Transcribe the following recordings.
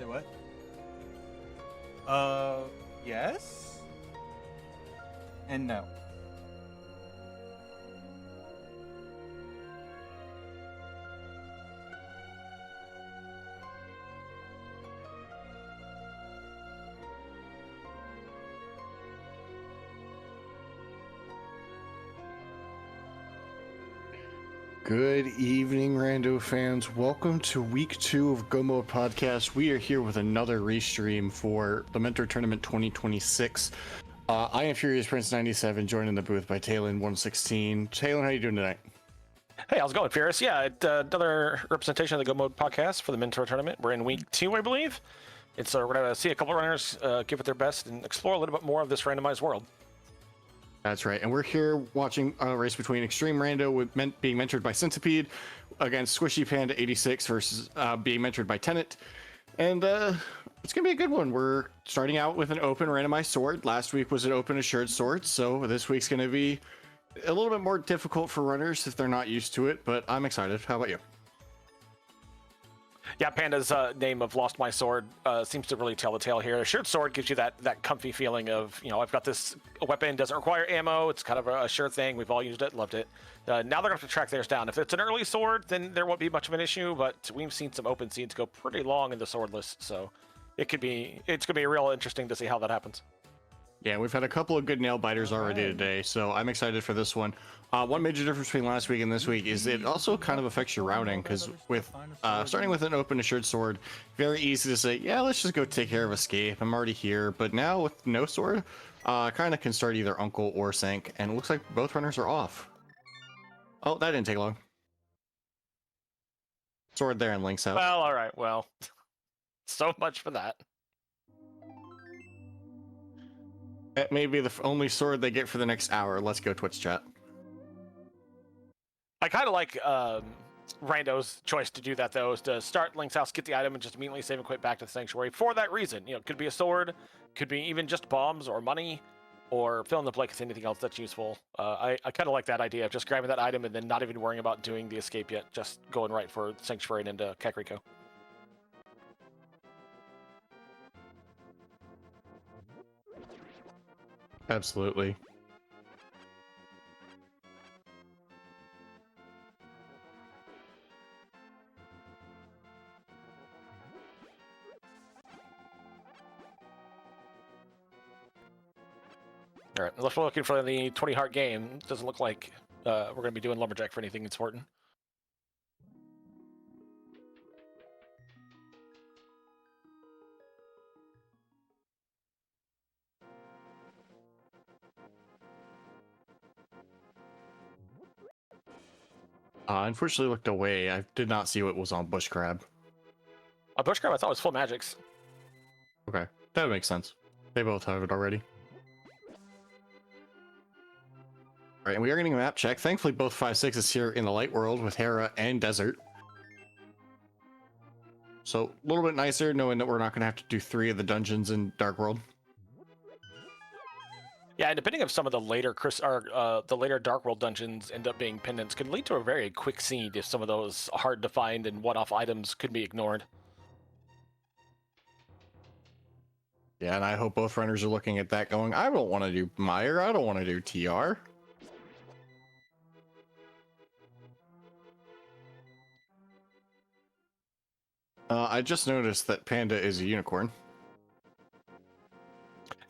what? Yes? And no. Good evening, Rando fans. Welcome to week 2 of Go Mode Podcast. We are here with another restream for the Mentor Tournament 2026. I am Furious Prince 97, joined in the booth by Talon 116. Talon, how you doing tonight? Hey, how's it going, Furious? Yeah, another representation of the Go Mode Podcast for the Mentor Tournament. We're in week 2, I believe. It's we're gonna see a couple of runners give it their best and explore a little bit more of this randomized world. That's right, and we're here watching a race between extremerando with being mentored by Centipede against squishypanda86 versus being mentored by Tenet. And it's gonna be a good one. We're starting out with an open randomized sword. Last week was an open assured sword, so this week's gonna be a little bit more difficult for runners if they're not used to it, but I'm excited. How about you? Yeah, Panda's name of Lost My Sword seems to really tell the tale here. Assured Sword gives you that comfy feeling of, you know, I've got this weapon, doesn't require ammo, it's kind of a sure thing, we've all used it, loved it. Now they're gonna have to track theirs down. If it's an early sword, then there won't be much of an issue, but we've seen some open seeds go pretty long in the sword list, so it's gonna be real interesting to see how that happens. Yeah, we've had a couple of good nail biters already today, so I'm excited for this one. One major difference between last week and this week is it also kind of affects your routing, because with starting with an open assured sword, very easy to say, yeah, let's just go take care of escape, I'm already here. But now with no sword, kind of can start either Uncle or Sank, and it looks like both runners are off. Oh, that didn't take long. Sword there and Link's out. Well, all right, well, so much for that. That may be the only sword they get for the next hour. Let's go Twitch chat. I kind of like Rando's choice to do that, though, is to start Link's house, get the item, and just immediately save and quit back to the Sanctuary for that reason. You know, it could be a sword, could be even just bombs or money, or fill in the blank with anything else that's useful. I kind of like that idea of just grabbing that item and then not even worrying about doing the escape yet, just going right for Sanctuary and into Kakariko. Absolutely. All right, unless we're looking for the 20 heart game, it doesn't look like we're going to be doing Lumberjack for anything important. Unfortunately looked away. I did not see what was on Bush Crab. A Bush Crab I thought was full magics. Okay, that makes sense. They both have it already. Alright, and we are getting a map check. Thankfully, both 5-6 is here in the light world with Hera and Desert. So, a little bit nicer knowing that we're not going to have to do 3 of the dungeons in Dark World. Yeah, and depending if some of the later the later Dark World dungeons end up being pendants, could lead to a very quick seed if some of those hard to find and one-off items could be ignored. Yeah, and I hope both runners are looking at that going, I don't want to do Meyer, I don't want to do TR. I just noticed that Panda is a unicorn.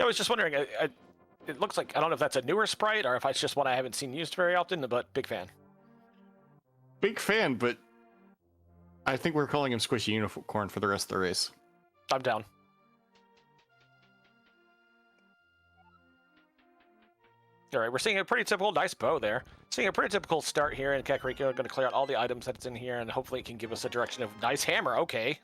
I was just wondering, it looks like, I don't know if that's a newer sprite or if it's just one I haven't seen used very often, but big fan. Big fan, but I think we're calling him Squishy Unicorn for the rest of the race. I'm down. All right, we're seeing a pretty typical nice bow there. Seeing a pretty typical start here in Kakariko. Going to clear out all the items that's in here, and hopefully it can give us a direction of nice hammer. Okay.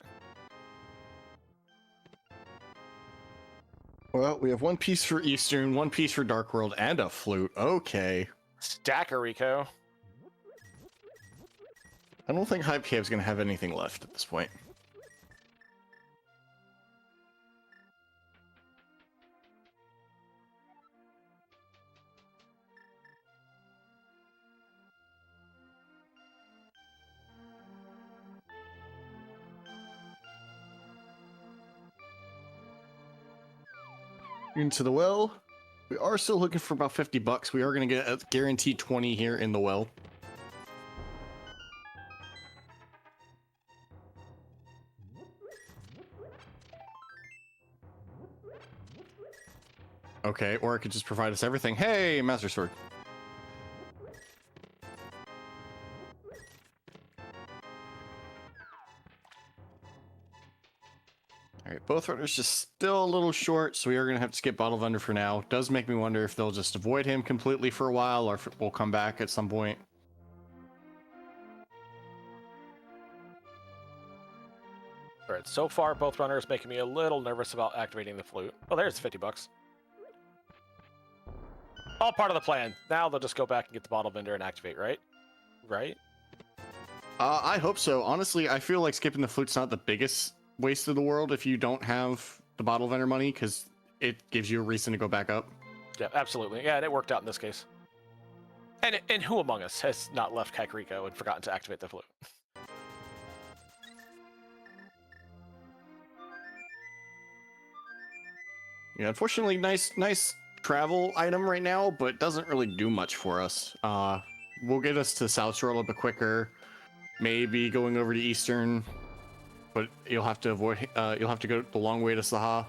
Well, we have one piece for Eastern, one piece for Dark World, and a flute. Okay. Stackerico. I don't think Hype Cave's going to have anything left at this point. into the well. We are still looking for about 50 bucks. We are going to get a guaranteed 20 here in the well. Okay, or it could just provide us everything. Hey, Master Sword. All right, both runners just still a little short, so we are going to have to skip Bottle Vendor for now. Does make me wonder if they'll just avoid him completely for a while, or if we'll come back at some point. All right, so far both runners making me a little nervous about activating the flute. Oh, there's 50 bucks. All part of the plan. Now they'll just go back and get the bottle vendor and activate, right? Right? I hope so. Honestly, I feel like skipping the flute's not the biggest waste of the world if you don't have the bottle vendor money, because it gives you a reason to go back up. Yeah, absolutely. Yeah, and it worked out in this case. And who among us has not left Kakariko and forgotten to activate the flute? Yeah, unfortunately, nice travel item right now, but doesn't really do much for us. Will get us to South Shore a little bit quicker, maybe going over to Eastern, but you'll have to go the long way to Saha.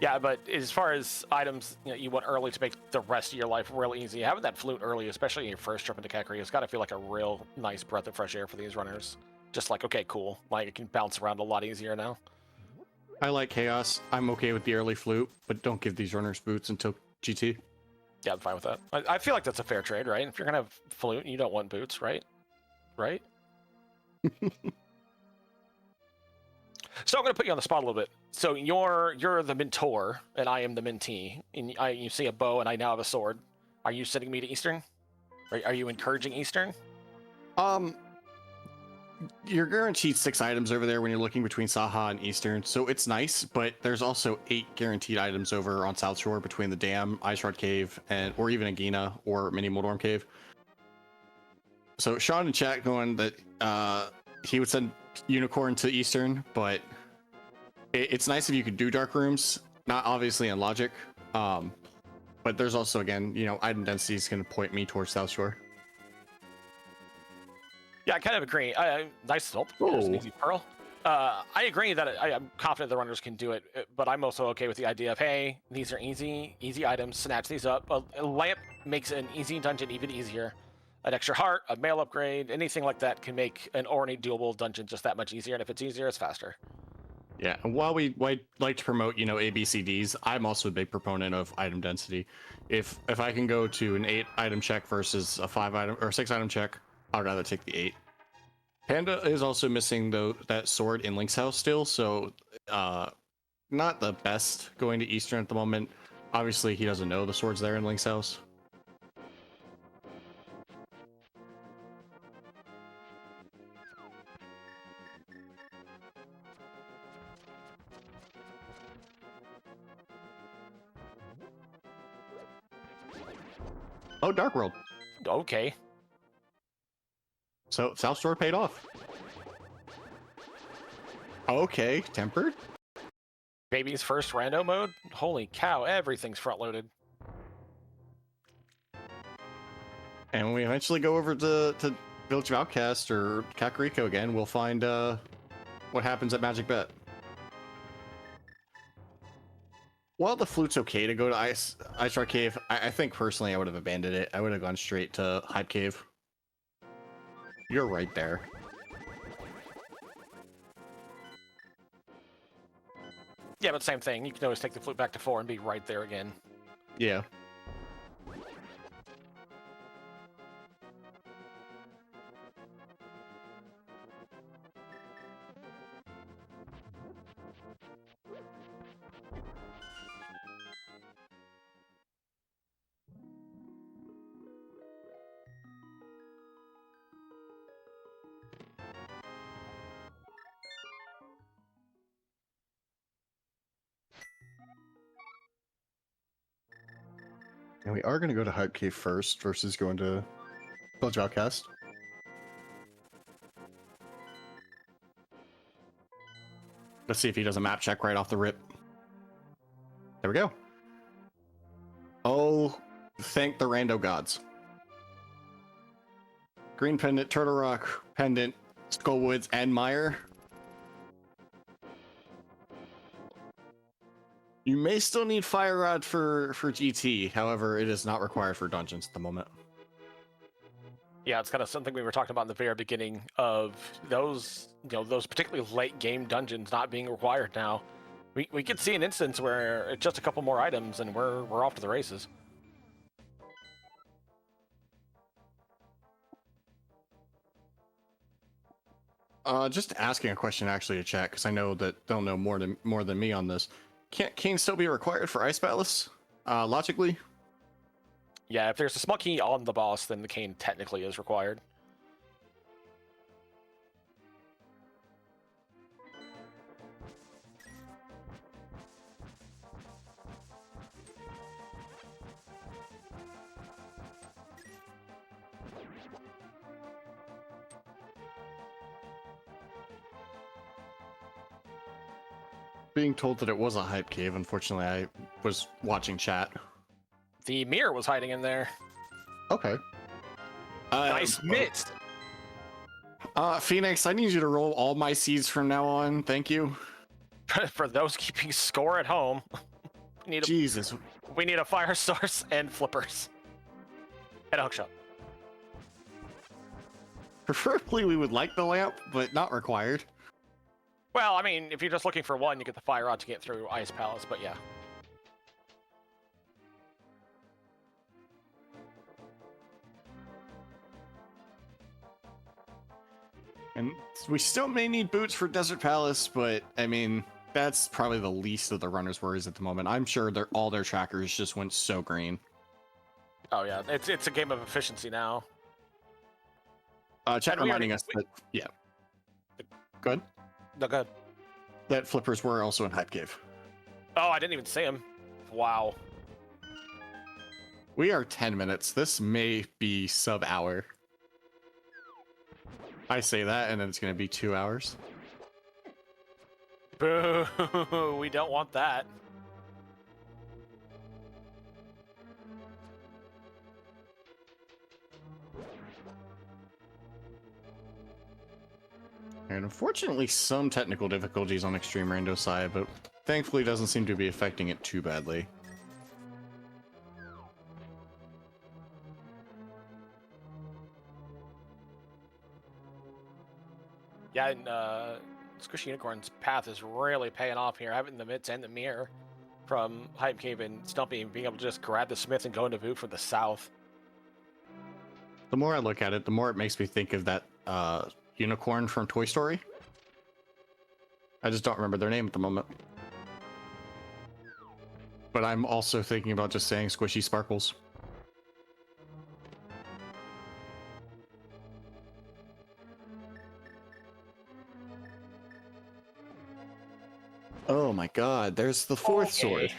Yeah, but as far as items you want early to make the rest of your life real easy, having that flute early, especially in your first trip into Kakariko, it's got to feel like a real nice breath of fresh air for these runners. Just like, okay, cool. Like, it can bounce around a lot easier now. I like Chaos. I'm okay with the early flute, but don't give these runners boots until GT. Yeah, I'm fine with that. I feel like that's a fair trade, right? If you're going to have flute, you don't want boots, right? Right? So I'm going to put you on the spot a little bit. So you're the mentor, and I am the mentee. And you see a bow, and I now have a sword. Are you sending me to Eastern? Are you encouraging Eastern? You're guaranteed 6 items over there when you're looking between Saha and Eastern, so it's nice, but there's also 8 guaranteed items over on South Shore between the Dam, Ice Shard Cave, or even Agina or Mini Moldorm Cave. So Sean in chat going that he would send Unicorn to Eastern, but it's nice if you could do Dark Rooms, not obviously in Logic, but there's also, again, item density is going to point me towards South Shore. Yeah, I kind of agree. Nice result. There's an easy pearl. I agree that I'm confident the runners can do it, but I'm also okay with the idea of, hey, these are easy items. Snatch these up. A lamp makes an easy dungeon even easier. An extra heart, a mail upgrade, anything like that can make an already doable dungeon just that much easier. And if it's easier, it's faster. Yeah, and while we like to promote, ABCDs, I'm also a big proponent of item density. If I can go to an 8 item check versus a 5 item or 6 item check, I'd rather take the 8. Panda is also missing that sword in Link's house still, so not the best going to Eastern at the moment. Obviously, he doesn't know the sword's there in Link's house. Oh, Dark World. Okay. So South Shore paid off. Okay, tempered. Baby's first rando mode? Holy cow, everything's front loaded. And when we eventually go over to Village of Outcast or Kakariko again, we'll find what happens at Magic Bet. While the flute's okay to go to Ice Shard Cave, I think personally I would have abandoned it. I would have gone straight to Hype Cave. You're right there. Yeah, but same thing. You can always take the flute back to 4 and be right there again. Yeah. And we are going to go to Hype Cave first versus going to Village of Outcast. Let's see if he does a map check right off the rip. There we go. Oh, thank the rando gods. Green Pendant, Turtle Rock, Pendant, Skullwoods, and Mire. You may still need Fire Rod for GT, however, it is not required for dungeons at the moment. Yeah, it's kind of something we were talking about in the very beginning of those, those particularly late game dungeons not being required now. We could see an instance where it's just a couple more items and we're off to the races. Just asking a question actually to chat, because I know that they'll know more than me on this. Can't Cane still be required for Ice Palace? Logically? Yeah, if there's a small key on the boss, then the cane technically is required. Being told that it was a hype cave, unfortunately I was watching chat. The mirror was hiding in there. Okay. Nice miss! Phoenix, I need you to roll all my seeds from now on, thank you. For those keeping score at home, Jesus. We need a fire source and flippers. And a hookshot. Preferably we would like the lamp, but not required. Well, I mean, if you're just looking for one, you get the fire rod to get through Ice Palace, but yeah. And we still may need boots for Desert Palace, but I mean, that's probably the least of the runners' worries at the moment. I'm sure all their trackers just went so green. Oh yeah, it's a game of efficiency now. Chat reminding us that, yeah. Good? No, good. That flippers were also in Hype Cave. Oh, I didn't even see him. Wow. We are 10 minutes. This may be sub-hour. I say that, and then it's going to be 2 hours. Boo! We don't want that. And unfortunately, some technical difficulties on extremerando's side, but thankfully doesn't seem to be affecting it too badly. Yeah, and Squishy Unicorn's path is really paying off here, having the mitts and the mirror from Hype Cave and Stumpy, being able to just grab the smith and go into Vu for the south. The more I look at it, the more it makes me think of that unicorn from Toy Story. I just don't remember their name at the moment. But I'm also thinking about just saying Squishy Sparkles. Oh my god, there's the fourth sword.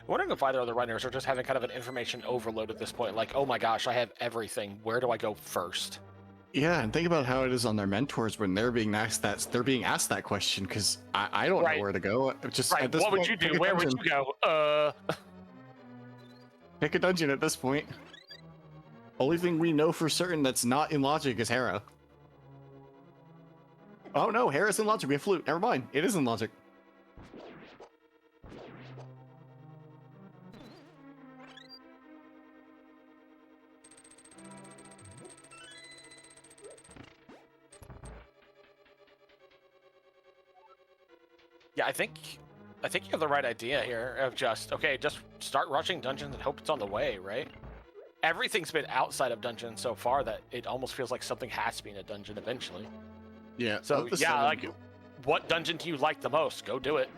I'm wondering if either of the runners are just having kind of an information overload at this point. Like, oh my gosh, I have everything. Where do I go first? Yeah, and think about how it is on their mentors when they're being asked that question, because I don't know where to go. Just right. At this what point, would you do? Where would you go? Pick a dungeon at this point. Only thing we know for certain that's not in logic is Hera. Oh no, Hera's in logic. We have flute. Never mind. It is in logic. Yeah, I think you have the right idea here of just start rushing dungeons and hope it's on the way, right? Everything's been outside of dungeons so far that it almost feels like something has to be in a dungeon eventually. Yeah. So yeah, like, what dungeon do you like the most? Go do it.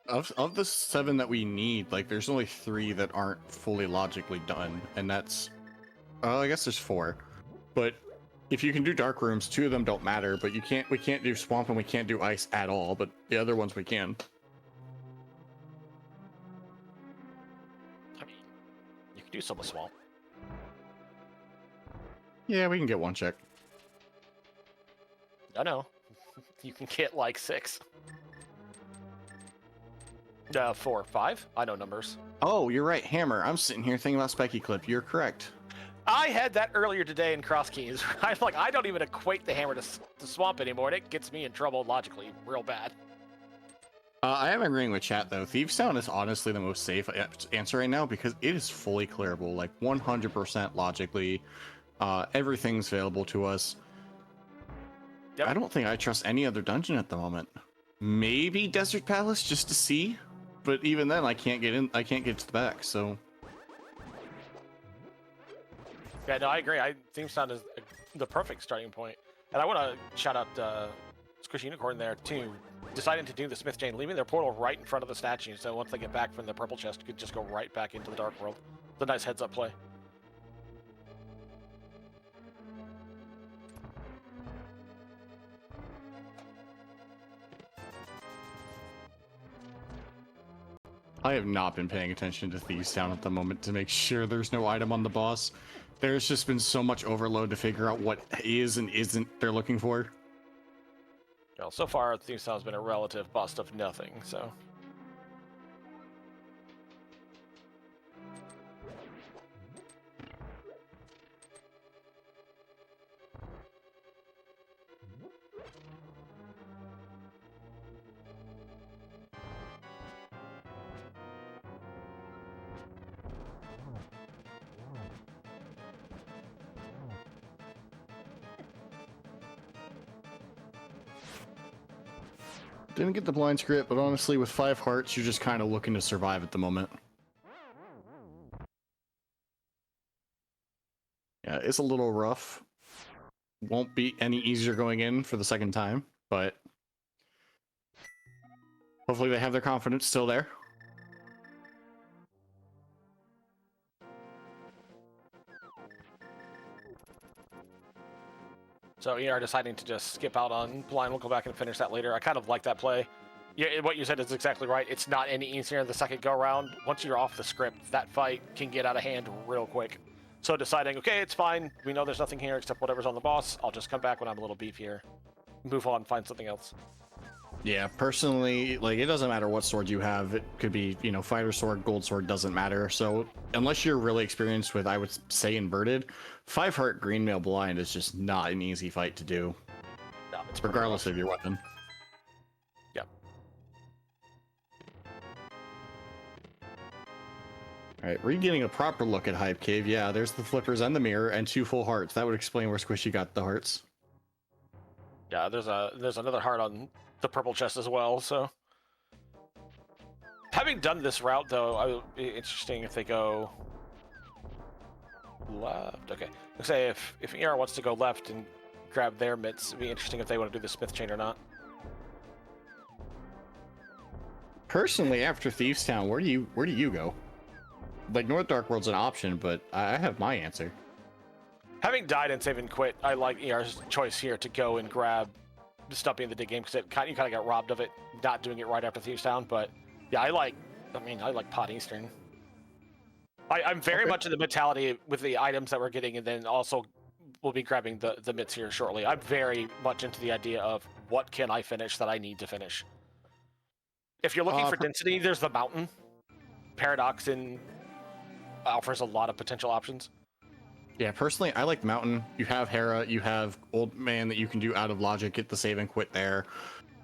Of the 7 that we need, like there's only 3 that aren't fully logically done, and that's I guess there's 4. But if you can do dark rooms, 2 of them don't matter, but we can't do swamp and we can't do ice at all, but the other ones we can. I mean, you can do some with swamp. Yeah, we can get 1 check. I know. You can get like 6. 4, 5. I know numbers. Oh, you're right, hammer. I'm sitting here thinking about Specky Clip. You're correct. I had that earlier today in Cross Keys. I'm like, I don't even equate the hammer to swamp anymore, and it gets me in trouble logically real bad. I am agreeing with chat though. Thieves Town is honestly the most safe answer right now because it is fully clearable, like 100% logically. Everything's available to us. Yep. I don't think I trust any other dungeon at the moment. Maybe Desert Palace just to see, but even then I can't get in. I can't get to the back. So yeah, no, I agree. Theme Sound is the perfect starting point, and I want to shout out Squishy Unicorn there too. Deciding to do the Smith Chain, leaving their portal right in front of the statue, so once they get back from the purple chest, you could just go right back into the Dark World. It's a nice heads-up play. I have not been paying attention to Thieves Town at the moment to make sure there's no item on the boss. There's just been so much overload to figure out what is and isn't they're looking for. Well, so far, Theme Sound has been a relative bust of nothing, so... Didn't get the blind script, but honestly, with 5 hearts, you're just kind of looking to survive at the moment. Yeah, it's a little rough. Won't be any easier going in for the second time, but hopefully they have their confidence still there. So ER deciding to just skip out on blind. We'll go back and finish that later. I kind of like that play. Yeah, what you said is exactly right. It's not any easier the second go around. Once you're off the script, that fight can get out of hand real quick. So deciding, okay, it's fine. We know there's nothing here except whatever's on the boss. I'll just come back when I'm a little beefier. Move on, find something else. Yeah, personally, like, it doesn't matter what sword you have. It could be, you know, fighter sword, gold sword, doesn't matter. So unless you're really experienced with, I would say, inverted, 5 heart green mail blind is just not an easy fight to do. No, it's regardless of your weapon. Yep. Alright, we're getting a proper look at Hype Cave. Yeah, there's the flippers and the mirror and 2 full hearts. That would explain where Squishy got the hearts. Yeah, there's another heart on the purple chest as well, so... Having done this route, though, it would be interesting if they go... left. Okay. Let's say if ER wants to go left and grab their mitts, it'd be interesting if they want to do the Smith Chain or not. Personally, after Thieves Town, where do you go? Like, North Dark World's an option, but I have my answer. Having died and save and quit, I like ER's choice here to go and grab Stumpy in the dig game, because you kind of got robbed of it, not doing it right after Thieves Town. But yeah, I like Pot Eastern. I'm very much in the mentality with the items that we're getting, and then also we'll be grabbing the mitts here shortly. I'm very much into the idea of what can I finish that I need to finish. If you're looking for density, there's the mountain. Paradox offers a lot of potential options. Yeah, personally, I like Mountain. You have Hera, you have Old Man that you can do out of logic, get the save and quit there.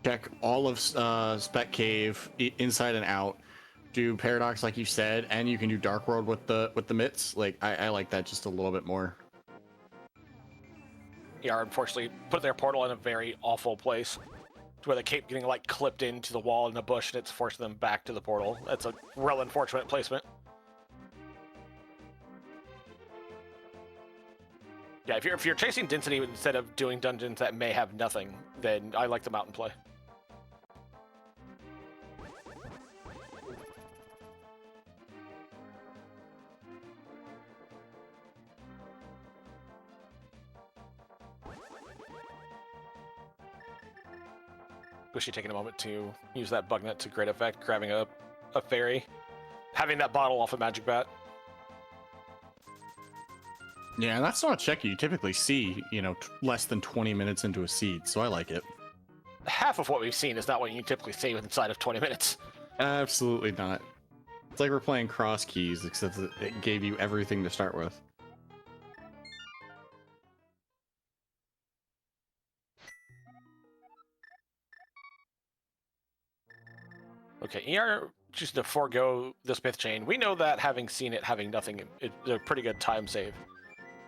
Check all of Spec Cave, inside and out. Do Paradox like you said, and you can do Dark World with the mitts. Like, I like that just a little bit more. Yeah, unfortunately, put their portal in a very awful place, to where they keep getting like clipped into the wall in the bush, and it's forcing them back to the portal. That's a real unfortunate placement. Yeah, if you're chasing density instead of doing dungeons that may have nothing, then I like the mountain play. Squishy taking a moment to use that bug net to great effect, grabbing a fairy, having that bottle off a magic bat. Yeah, and that's not a check you typically see, you know, less than 20 minutes into a seed, so I like it. Half of what we've seen is not what you typically see inside of 20 minutes. Absolutely not. It's like we're playing cross keys, except that it gave you everything to start with. Okay, ER just to forego the Smith chain. We know that having seen it, having nothing, it's a pretty good time save.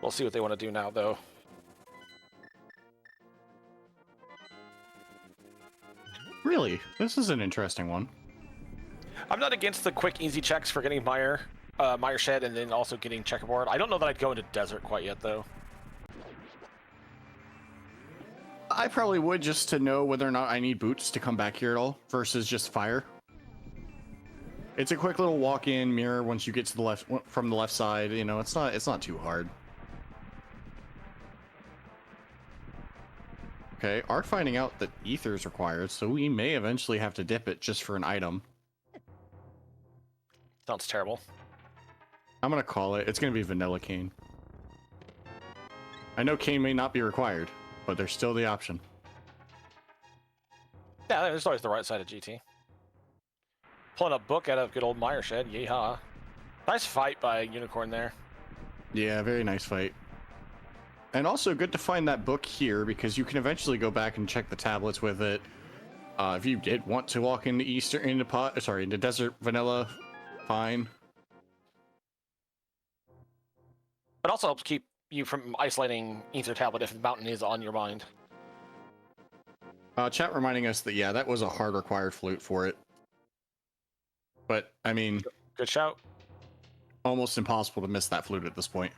We'll see what they want to do now, though. Really? This is an interesting one. I'm not against the quick, easy checks for getting Mire Shed and then also getting Checkerboard. I don't know that I'd go into Desert quite yet, though. I probably would, just to know whether or not I need boots to come back here at all, versus just fire. It's a quick little walk-in mirror once you get to the left, from the left side. You know, it's not too hard. Okay, are finding out that ether is required, so we may eventually have to dip it just for an item. Sounds terrible. I'm gonna call it. It's gonna be vanilla cane. I know cane may not be required, but there's still the option. Yeah, there's always the right side of GT. Pulling a book out of good old Mire Shed, yeehaw. Nice fight by Unicorn there. Yeah, very nice fight. And also good to find that book here, because you can eventually go back and check the tablets with it. If you did want to walk into into Desert Vanilla, fine. But also helps keep you from isolating Ether Tablet if the mountain is on your mind. Chat reminding us that, yeah, that was a hard required flute for it. But, I mean... Good shout. Almost impossible to miss that flute at this point.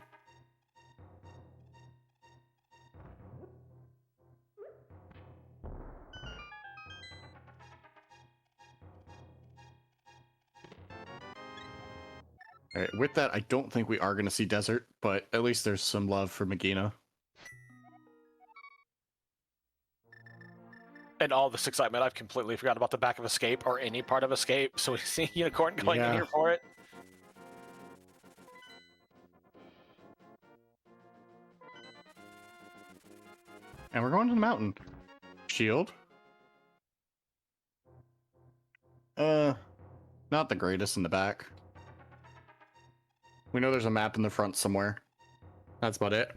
Alright, with that, I don't think we are going to see Desert, but at least there's some love for Magina. And all this excitement, I've completely forgot about the back of Escape or any part of Escape, so we see Unicorn going in here for it. And we're going to the mountain. Shield. Not the greatest in the back. We know there's a map in the front somewhere. That's about it.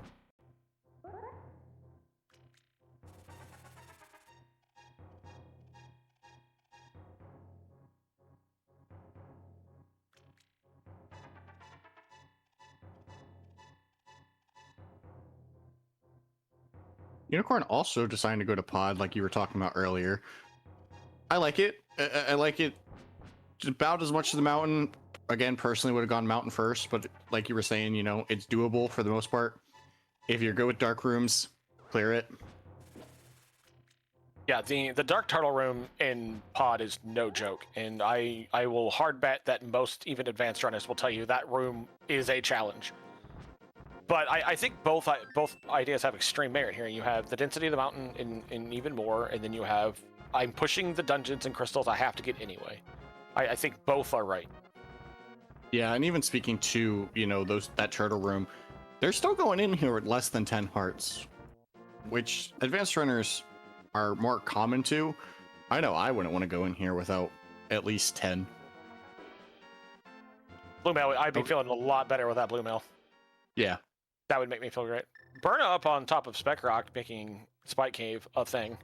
Unicorn also decided to go to pod like you were talking about earlier. I like it. I like it about as much as the mountain. Again, personally would have gone mountain first, but like you were saying, you know, it's doable for the most part. If you're good with dark rooms, clear it. Yeah, the Dark Turtle Room in pod is no joke, and I will hard bet that most even advanced runners will tell you that room is a challenge. But I think both ideas have extreme merit here. You have the density of the mountain in even more, and then you have I'm pushing the dungeons and crystals I have to get anyway. I think both are right. Yeah, and even speaking to, you know, that turtle room, they're still going in here with less than 10 hearts, which advanced runners are more common to. I know I wouldn't want to go in here without at least 10. Blue mail, I'd be feeling a lot better with that blue mail. Yeah. That would make me feel great. Burna up on top of Spec Rock, making Spike Cave a thing.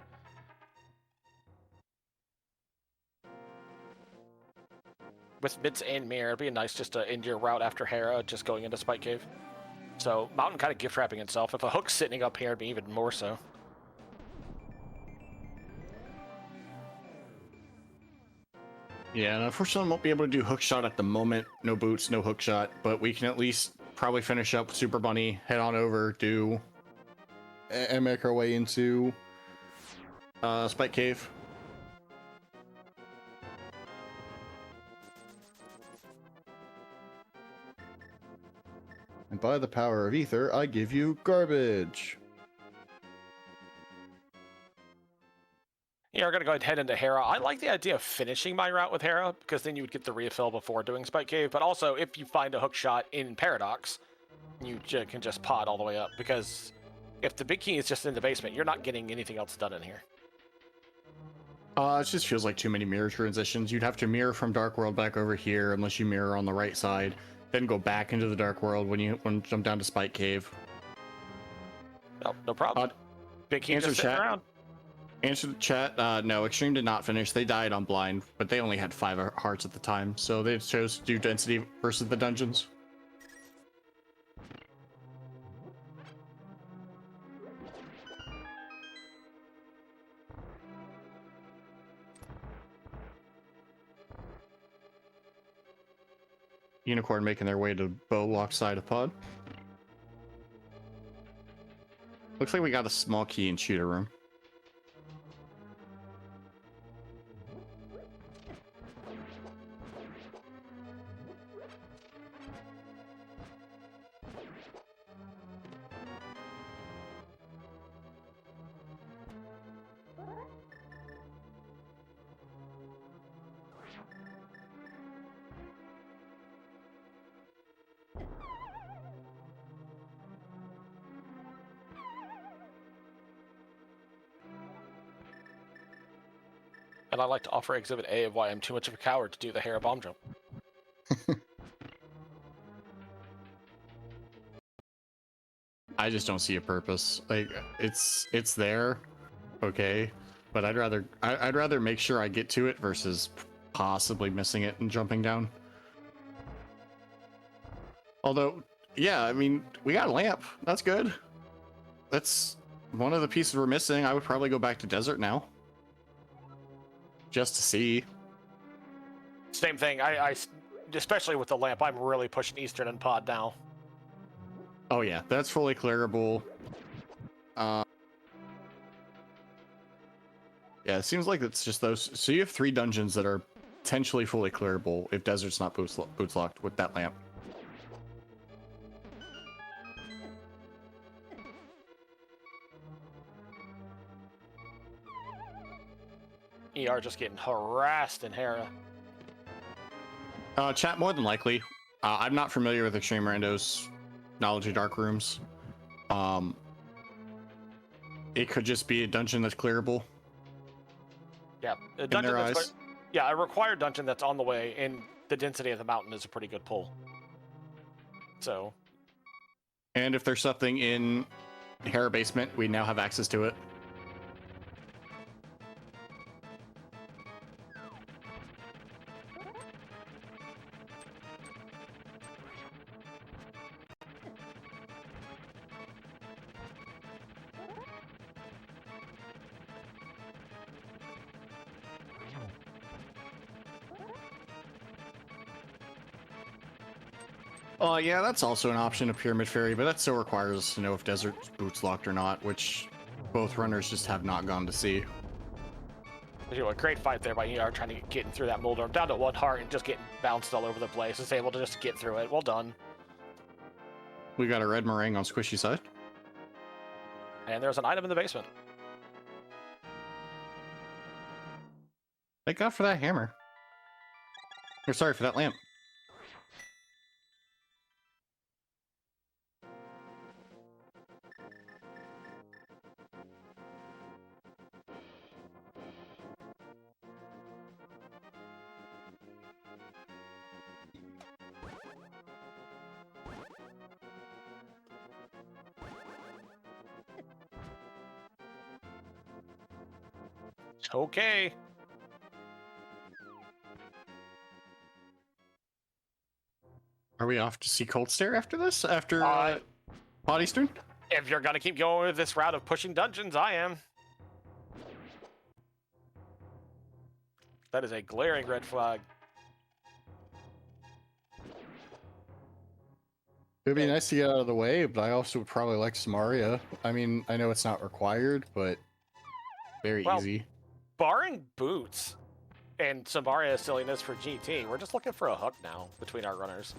With Mitz and Mirror, it'd be nice just to end your route after Hera, just going into Spike Cave. So, Mountain kind of gift wrapping itself. If a hook's sitting up here, it'd be even more so. Yeah, and unfortunately, I won't be able to do hook shot at the moment. No boots, no hook shot, but we can at least probably finish up Super Bunny, head on over, and make our way into Spike Cave. And by the power of ether, I give you garbage. Yeah, we're gonna go ahead and head into Hera. I like the idea of finishing my route with Hera, because then you would get the refill before doing Spike Cave, but also if you find a hook shot in Paradox, you can just pod all the way up, because if the big key is just in the basement, you're not getting anything else done in here. It just feels like too many mirror transitions. You'd have to mirror from Dark World back over here, unless you mirror on the right side, then go back into the Dark World when you jump down to Spike Cave. No, no problem. Big key just sitting around. Answer the chat. No, Extreme did not finish. They died on blind, but they only had 5 hearts at the time, so they chose to do density versus the dungeons. Unicorn making their way to Bowlock side of pod. Looks like we got a small key in shooter room. And I'd like to offer Exhibit A of why I'm too much of a coward to do the Hera bomb jump. I just don't see a purpose. Like it's there, okay, but I'd rather make sure I get to it versus possibly missing it and jumping down. Although, yeah, I mean, we got a lamp. That's good. That's one of the pieces we're missing. I would probably go back to desert now, just to see. Same thing. I especially with the lamp, I'm really pushing Eastern and pod now. Oh yeah, that's fully clearable. Yeah, it seems like it's just those. So you have 3 dungeons that are potentially fully clearable if desert's not boots locked with that lamp. ER just getting harassed in Hera. Chat, more than likely. I'm not familiar with Extremerando's knowledge of dark rooms. It could just be a dungeon that's clearable. Yeah, a dungeon that's yeah, a required dungeon that's on the way, and the density of the mountain is a pretty good pull. So. And if there's something in Hera basement, we now have access to it. Yeah, that's also an option, a Pyramid Ferry, but that still requires us to know if Desert's boots locked or not, which both runners just have not gone to see. A great fight there by ER trying to get through that Moldorm. Down to 1 heart and just getting bounced all over the place. Is able to just get through it. Well done. We got a red meringue on Squishy side. And there's an item in the basement. Thank God for that hammer. Or sorry, for that lamp. Okay. Are we off to see Cold Stare after this? After Pod Eastern? If you're gonna keep going with this route of pushing dungeons, I am. That is a glaring red flag. It'd be nice to get out of the way, but I also would probably like Samaria. I mean, I know it's not required, but very easy. Barring boots and Samaria silliness for GT, we're just looking for a hook now between our runners.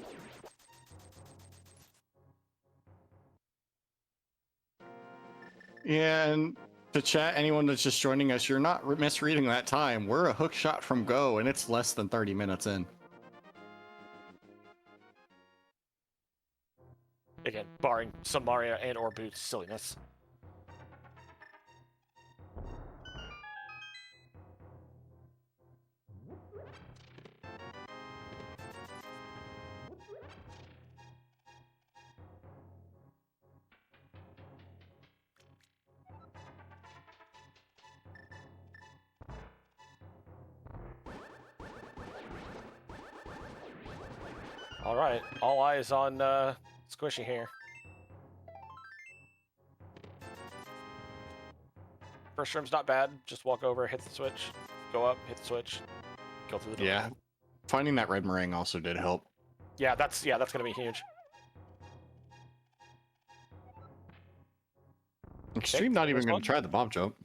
Yeah, and To chat, anyone that's just joining us, you're not misreading that time. We're a hook shot from go, and it's less than 30 minutes in. Again, barring some Mario and or Boots silliness. All right, all eyes on Squishy here. First room's not bad. Just walk over, hit the switch, go up, hit the switch, go through the door. Yeah, finding that red meringue also did help. Yeah, that's gonna be huge. Extreme not even going to try the bomb jump.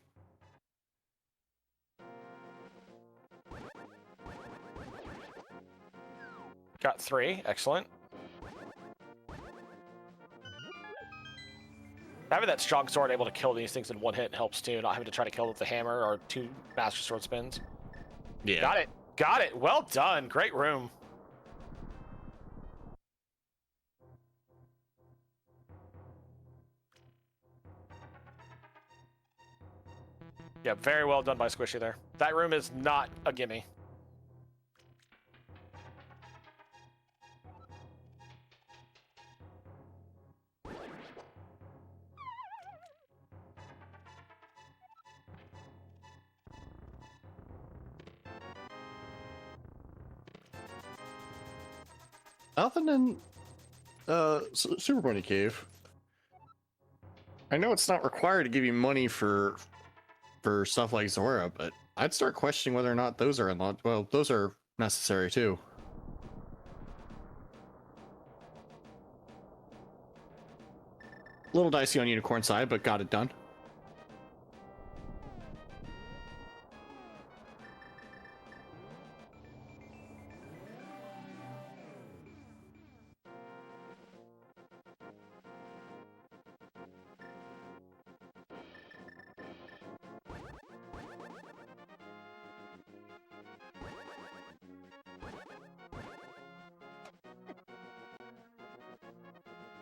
Got 3, excellent. Having that strong sword able to kill these things in one hit helps too, not having to try to kill with the hammer or 2 master sword spins. Yeah. Got it, well done, great room. Yeah, very well done by Squishy there. That room is not a gimme. Other than Super Bunny Cave, I know it's not required to give you money for stuff like Zora, but I'd start questioning whether or not those are unlocked. Well, those are necessary too. A little dicey on Unicorn side, but got it done.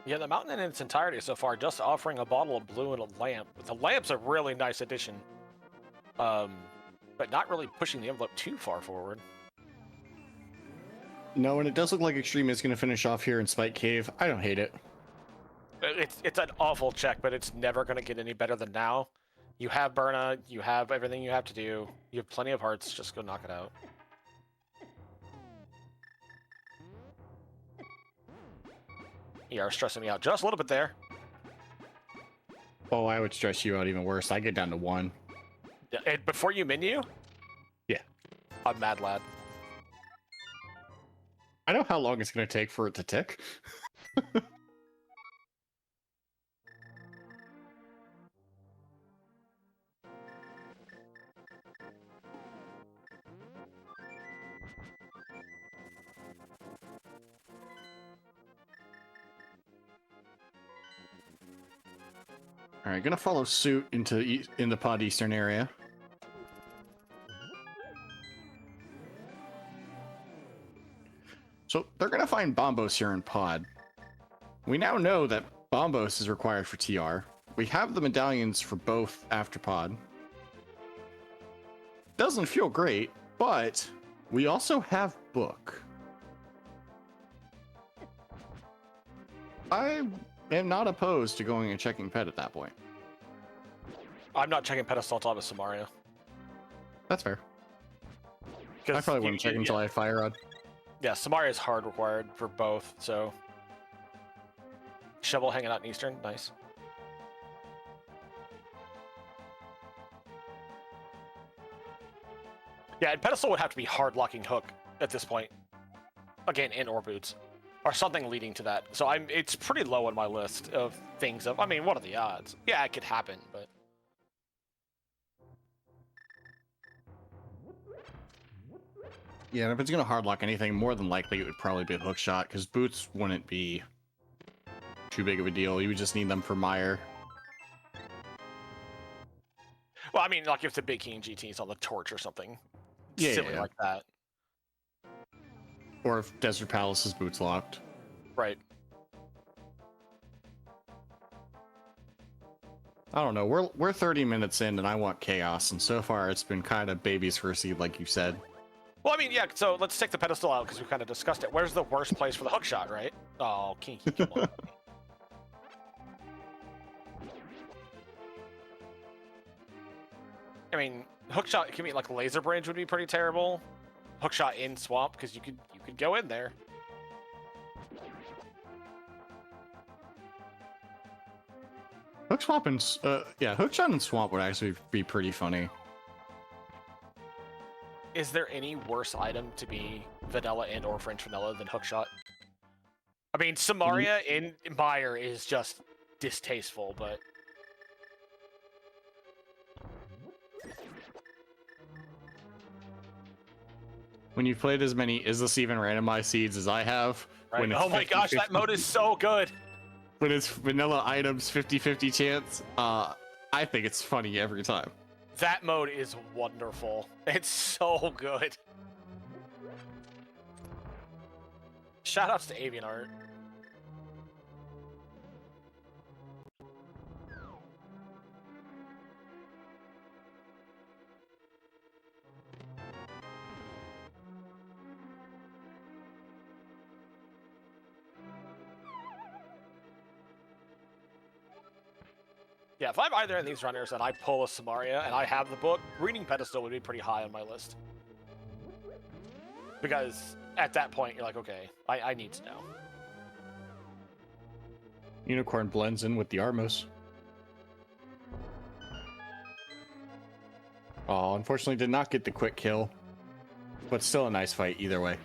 Yeah, the mountain in its entirety so far, just offering a bottle of blue and a lamp. The lamp's a really nice addition, but not really pushing the envelope too far forward. No, and it does look like Extreme is going to finish off here in Spike Cave. I don't hate it. It's an awful check, but it's never going to get any better than now. You have Burna, you have everything you have to do, you have plenty of hearts, just go knock it out. You are stressing me out just a little bit there. Oh, I would stress you out even worse. I get down to 1. Yeah, before you menu? Yeah. I'm mad lad. I know how long it's going to take for it to tick. All right, gonna follow suit into in the pod eastern area. So they're gonna find Bombos here in pod. We now know that Bombos is required for TR. We have the medallions for both after pod. Doesn't feel great, but we also have book. I am not opposed to going and checking pet at that point. I'm not checking pedestal until I have a Samaria. That's fair. I probably wouldn't check until I had Fire Rod. Yeah, Samaria is hard required for both, so... Shovel hanging out in Eastern, nice. Yeah, and pedestal would have to be hard locking hook at this point. Again, and or boots. Or something leading to that. So it's pretty low on my list of things of, I mean, what are the odds? Yeah, it could happen, but... Yeah, and if it's going to hard lock anything, more than likely it would probably be a hook shot, because boots wouldn't be too big of a deal. You would just need them for Mire. I mean, like if the Big King GT is on the torch or something. Yeah, Silly yeah. like that. Or if Desert Palace's boots locked. Right. I don't know. We're 30 minutes in, and I want chaos, and so far it's been kind of baby's first seed, like you said. Well, I mean, yeah. So let's take the pedestal out because we kind of discussed it. Where's the worst place for the hook shot, right? Oh, Kinky. Come on. I mean, hookshot can be like laser bridge would be pretty terrible. Hookshot in swamp because you could go in there. Hook swap and yeah, hookshot and swamp would actually be pretty funny. Is there any worse item to be vanilla and or French vanilla than hookshot? I mean, Samaria in Mire is just distasteful, but When you've played as many is this even randomized seeds as I have, right? when it's Oh my gosh, that mode is so good. When it's vanilla items 50-50 chance, I think it's funny every time. That mode is wonderful. It's so good. Shoutouts to Avian Art. Yeah, if I'm either of these runners and I pull a Samaria and I have the book, reading Pedestal would be pretty high on my list. Because at that point, you're like, okay, I need to know. Unicorn blends in with the Armos. Oh, unfortunately did not get the quick kill. But still a nice fight either way.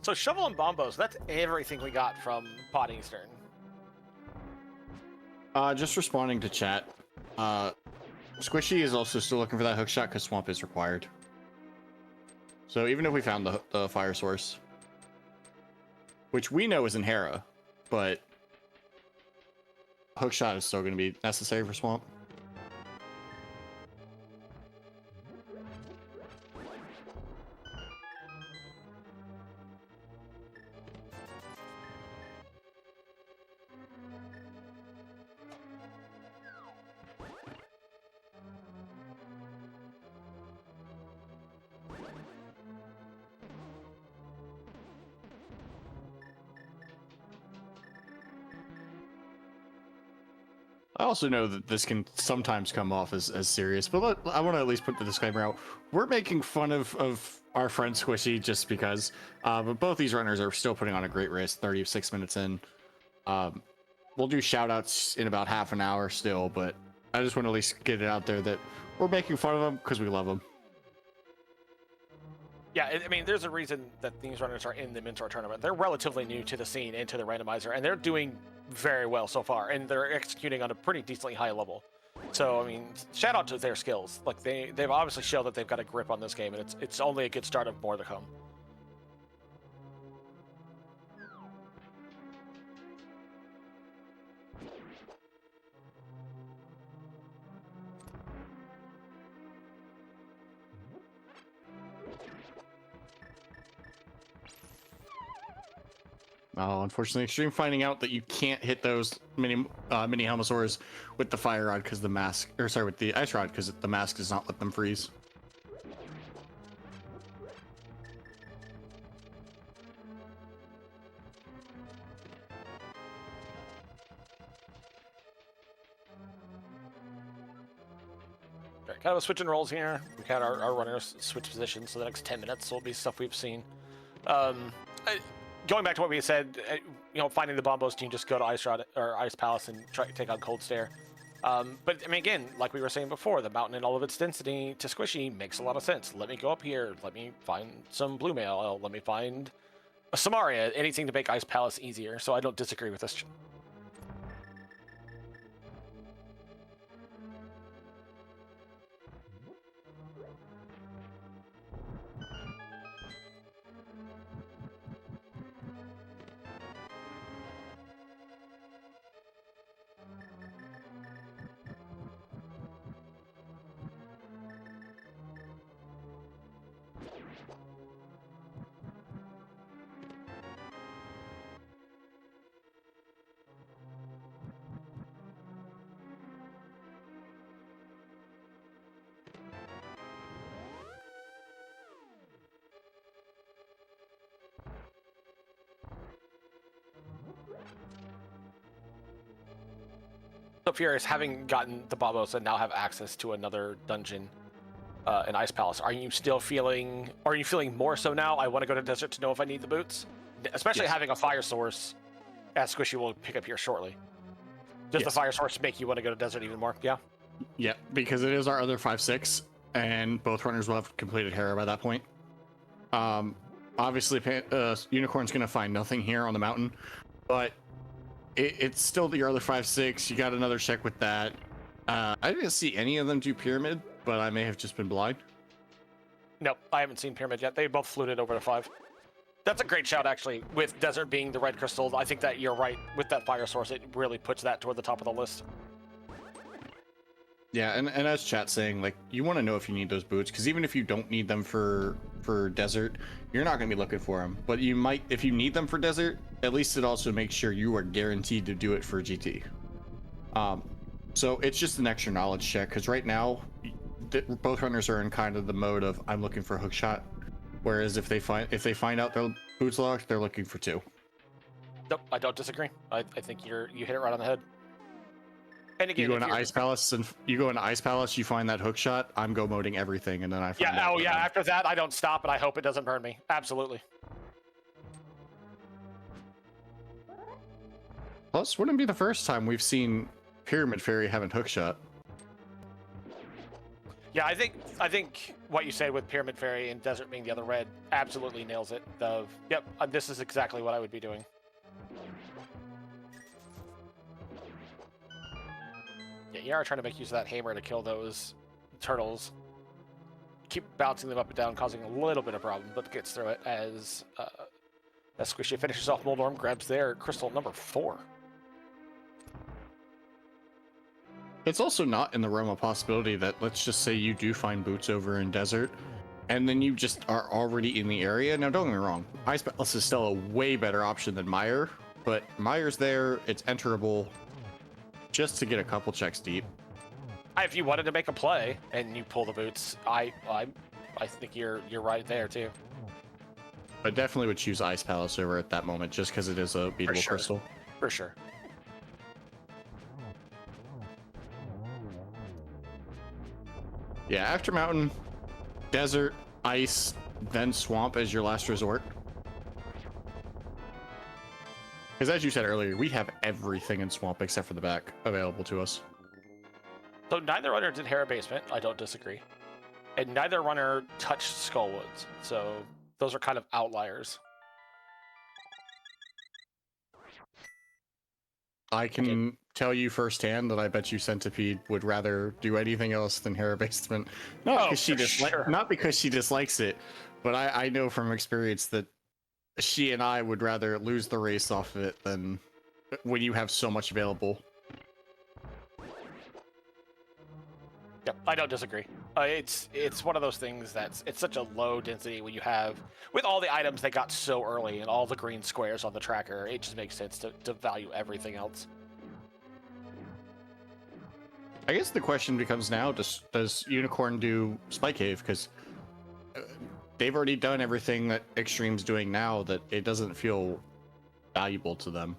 So Shovel and Bombos, that's everything we got from Pod Eastern. Just responding to chat. Squishy is also still looking for that hook shot because swamp is required. So even if we found the fire source, which we know is in Hera, but hook shot is still going to be necessary for swamp. I also know that this can sometimes come off as serious, but I want to at least put the disclaimer out. We're making fun of our friend Squishy just because, but both these runners are still putting on a great race, 36 minutes in. We'll do shout outs in about half an hour still, but I just want to at least get it out there that we're making fun of them because we love them. Yeah, I mean, there's a reason that these runners are in the Mentor tournament. They're relatively new to the scene and to the randomizer, and they're doing very well so far, and they're executing on a pretty decently high level. So, I mean, shout out to their skills. Like, they've obviously shown that they've got a grip on this game, and it's only a good start of more to come. Oh, unfortunately, Extreme finding out that you can't hit those mini Helmosaurs with the fire rod because the mask, or sorry, with the ice rod because the mask does not let them freeze. Right, kind of a switch in roles here. We had our runners switch positions, so the next 10 minutes will be stuff we've seen. Going back to what we said, you know, finding the Bombos team, just go to Ice Rod or Ice Palace and try to take on Cold Stare. But I mean, again, like we were saying before, the mountain and all of its density to Squishy makes a lot of sense. Let me go up here. Let me find some Blue Mail. Let me find a Samaria. Anything to make Ice Palace easier. So I don't disagree with this. So Furious, having gotten the Babos and now have access to another dungeon, an Ice Palace, are you feeling more so now? I want to go to desert to know if I need the boots, especially Yes. having a fire source, as Squishy will pick up here shortly. Does the Yes. fire source make you want to go to desert even more? Yeah. Yeah, because it is our other 5-6, and both runners will have completed Hera by that point. Obviously, Unicorn's going to find nothing here on the mountain, but it's still your other 5-6. You got another check with that. I didn't see any of them do Pyramid, but I may have just been blind. Nope, I haven't seen Pyramid yet. They both fluted over to 5. That's a great shout, actually. With Desert being the red crystal, I think that you're right. With that fire source, it really puts that toward the top of the list. Yeah, and as chat's saying, like, you want to know if you need those boots, because even if you don't need them for desert, you're not going to be looking for them. But you might, if you need them for desert, at least it also makes sure you are guaranteed to do it for GT. So it's just an extra knowledge check, because right now, both runners are in kind of the mode of I'm looking for a hook shot, whereas if they find out their boots locked, they're looking for 2. Nope, I don't disagree. I think you hit it right on the head. And again, You go into Ice Palace, and you find that hook shot. I'm go moding everything, and then I find out. Oh yeah. After that, I don't stop, and I hope it doesn't burn me. Absolutely. Plus, wouldn't be the first time we've seen Pyramid Fairy having hook shot. Yeah, I think what you say with Pyramid Fairy and Desert being the other red absolutely nails it. Yep, this is exactly what I would be doing. Yeah, you are trying to make use of that hammer to kill those turtles. Keep bouncing them up and down, causing a little bit of problem, but gets through it as Squishy finishes off Moldorm, grabs their crystal number 4. It's also not in the realm of possibility that, let's just say you do find boots over in desert, and then you just are already in the area. Now, don't get me wrong, Ice Palace is still a way better option than Mire, but Mire's there, it's enterable, just to get a couple checks deep. If you wanted to make a play and you pull the boots, I think you're right there too. But definitely would choose Ice Palace over at that moment, just because it is a beatable crystal. For sure. Yeah, after mountain, desert, ice, then swamp as your last resort. Because as you said earlier, we have everything in swamp except for the back available to us. So neither runner did Hera Basement, I don't disagree. And neither runner touched Skullwoods, so those are kind of outliers. I can tell you firsthand that I bet you Centipede would rather do anything else than Hera Basement. Not because she dislikes it, but I know from experience that she and I would rather lose the race off of it than when you have so much available. Yep, I don't disagree. It's one of those things that's it's such a low density when you have with all the items they got so early and all the green squares on the tracker. It just makes sense to value everything else. I guess the question becomes now: does Unicorn do Spike Cave? Because they've already done everything that Extreme's doing now. That it doesn't feel valuable to them.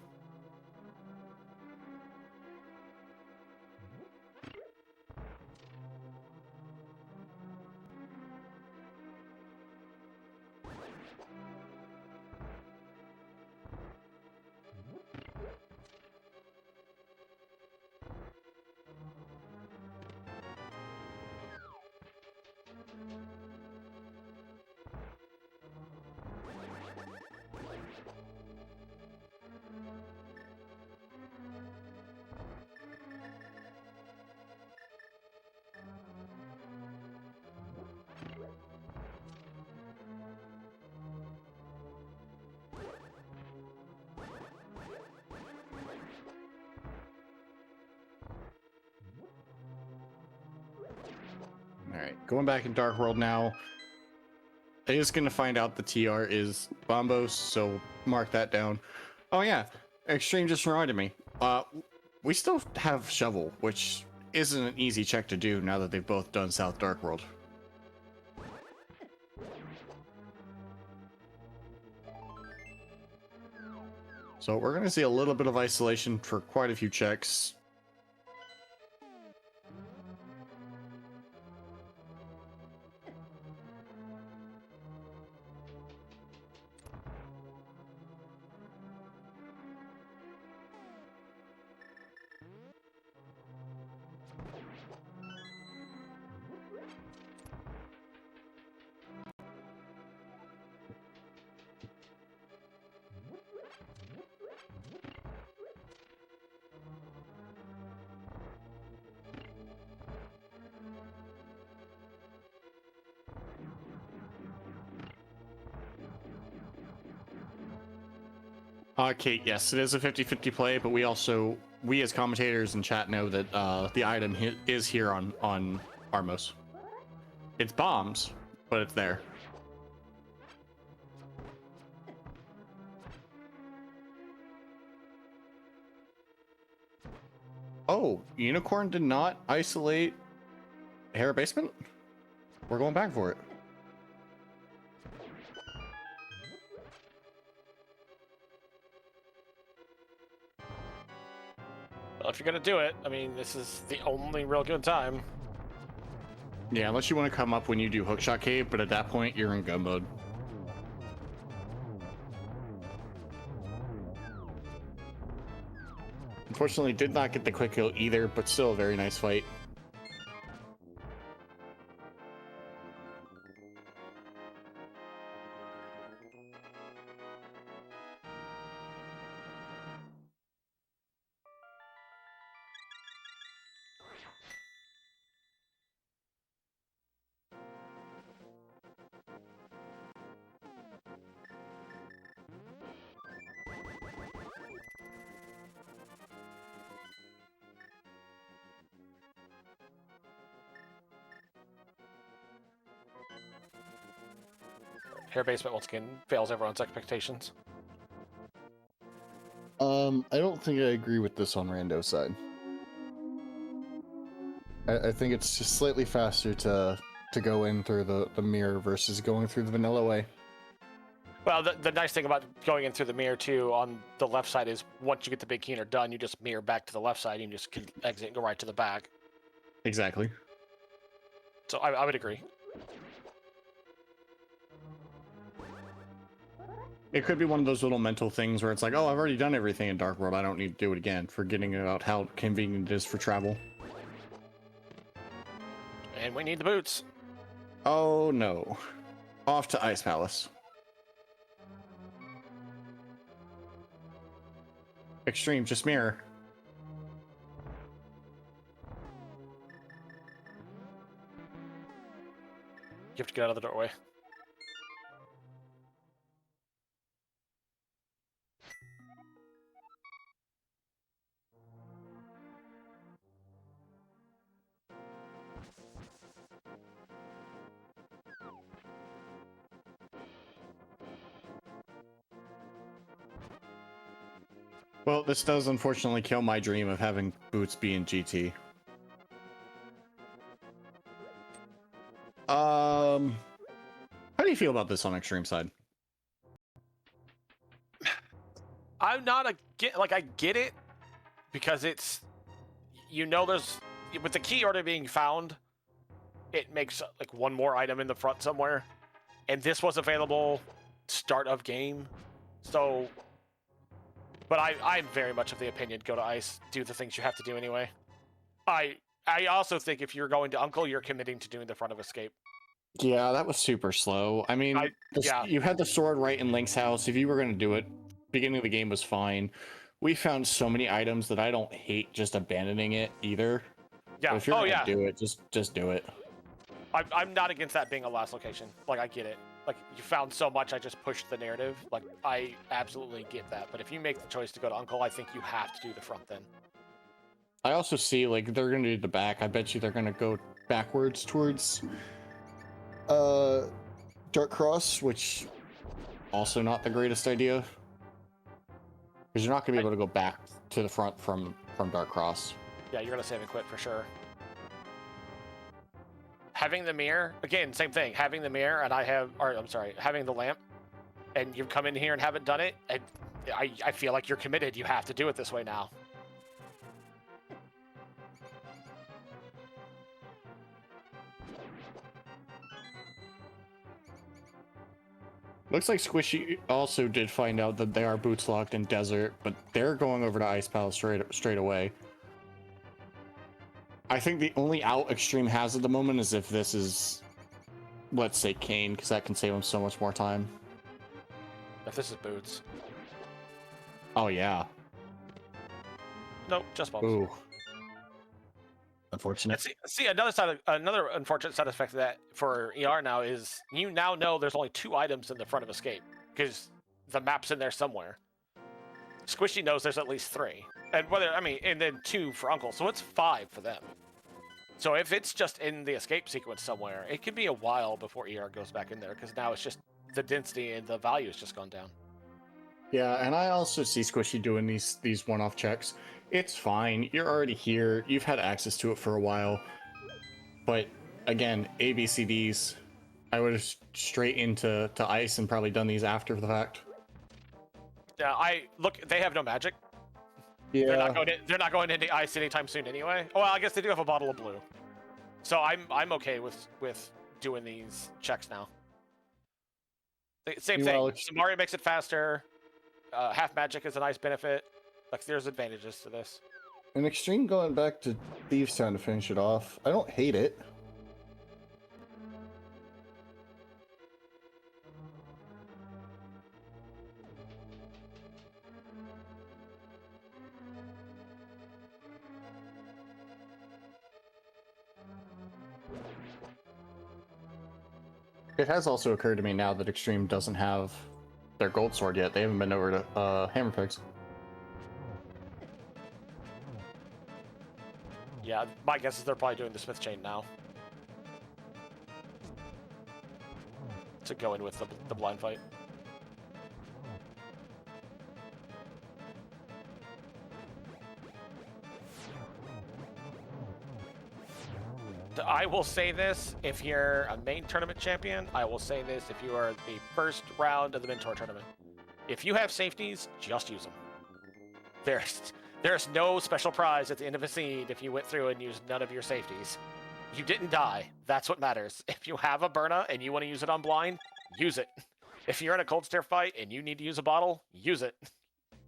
Alright, going back in Dark World now. I is going to find out the TR is Bombos, so mark that down. Oh yeah, Extreme just reminded me. We still have Shovel, which isn't an easy check to do now that they've both done South Dark World. So we're going to see a little bit of isolation for quite a few checks. Kate, yes, it is a 50-50 play, but we as commentators and chat know that the item is here on Armos. It's bombs, but it's there. Oh, Unicorn did not isolate Hair Basement? We're going back for it. Well, if you're gonna do it, I mean, this is the only real good time. Yeah, unless you want to come up when you do Hookshot Cave, but at that point, you're in go mode. Unfortunately, did not get the quick kill either, but still a very nice fight. Hair Basement once again fails everyone's expectations. I don't think I agree with this on Rando's side. I think it's just slightly faster to go in through the mirror versus going through the vanilla way. Well, the nice thing about going in through the mirror too on the left side is once you get the big keener done, you just mirror back to the left side. You just can exit and go right to the back. Exactly. So I would agree. It could be one of those little mental things where it's like, oh, I've already done everything in Dark World. I don't need to do it again. Forgetting about how convenient it is for travel. And we need the boots. Oh no. Off to Ice Palace. Extreme, just mirror. You have to get out of the doorway. Well, this does unfortunately kill my dream of having boots be in GT. How do you feel about this on Extreme side? I'm not I get it because it's, you know, there's, with the key order being found, it makes like one more item in the front somewhere, and this was available start of game, so. But I'm very much of the opinion, go to Ice, do the things you have to do anyway. I also think if you're going to Uncle, you're committing to doing the front of Escape. Yeah, that was super slow. I mean, yeah. You had the sword right in Link's house. If you were going to do it, beginning of the game was fine. We found so many items that I don't hate just abandoning it either. Yeah. But if you're gonna do it, just do it. I'm not against that being a last location. Like, I get it. Like, you found so much, I just pushed the narrative. Like, I absolutely get that. But if you make the choice to go to Uncle, I think you have to do the front then. I also see, like, they're gonna do the back. I bet you they're gonna go backwards towards Dark Cross, which also not the greatest idea. Because you're not gonna be able to go back to the front from Dark Cross. Yeah, you're gonna save and quit for sure. Having the mirror, again, same thing. Having the mirror and having the lamp, and you've come in here and haven't done it, and I feel like you're committed. You have to do it this way now. Looks like Squishy also did find out that they are boots locked in Desert, but they're going over to Ice Palace straight away. I think the only out Extreme has at the moment is if this is, let's say, Kane, because that can save him so much more time. If this is boots. Oh, yeah. Nope, just bombs. Ooh. Unfortunate. See, another unfortunate side effect of that for ER now is you now know there's only 2 items in the front of Escape because the map's in there somewhere. Squishy knows there's at least 3. And and then 2 for Uncle, so it's 5 for them. So if it's just in the escape sequence somewhere, it could be a while before ER goes back in there, because now it's just the density and the value has just gone down. Yeah, and I also see Squishy doing these one-off checks. It's fine. You're already here. You've had access to it for a while. But again, ABCDs, I would have straight into ice and probably done these after the fact. Yeah, they have no magic. Yeah. They're not going into ice anytime soon anyway. Oh, well, I guess they do have a bottle of blue. So I'm okay with doing these checks now. Same thing. Mario makes it faster. Half magic is a nice benefit. Like, there's advantages to this. An Extreme going back to Thieves Town to finish it off. I don't hate it. It has also occurred to me now that Extreme doesn't have their gold sword yet. They haven't been over to Hammerpicks. Yeah, my guess is they're probably doing the Smith Chain now. To go in with the blind fight. I will say this, if you're a main tournament champion, I will say this, if you are the first round of the Mentor tournament, if you have safeties, just use them. There's no special prize at the end of a seed if you went through and used none of your safeties. You didn't die. That's what matters. If you have a Burna and you want to use it on blind, use it. If you're in a cold stare fight and you need to use a bottle, use it.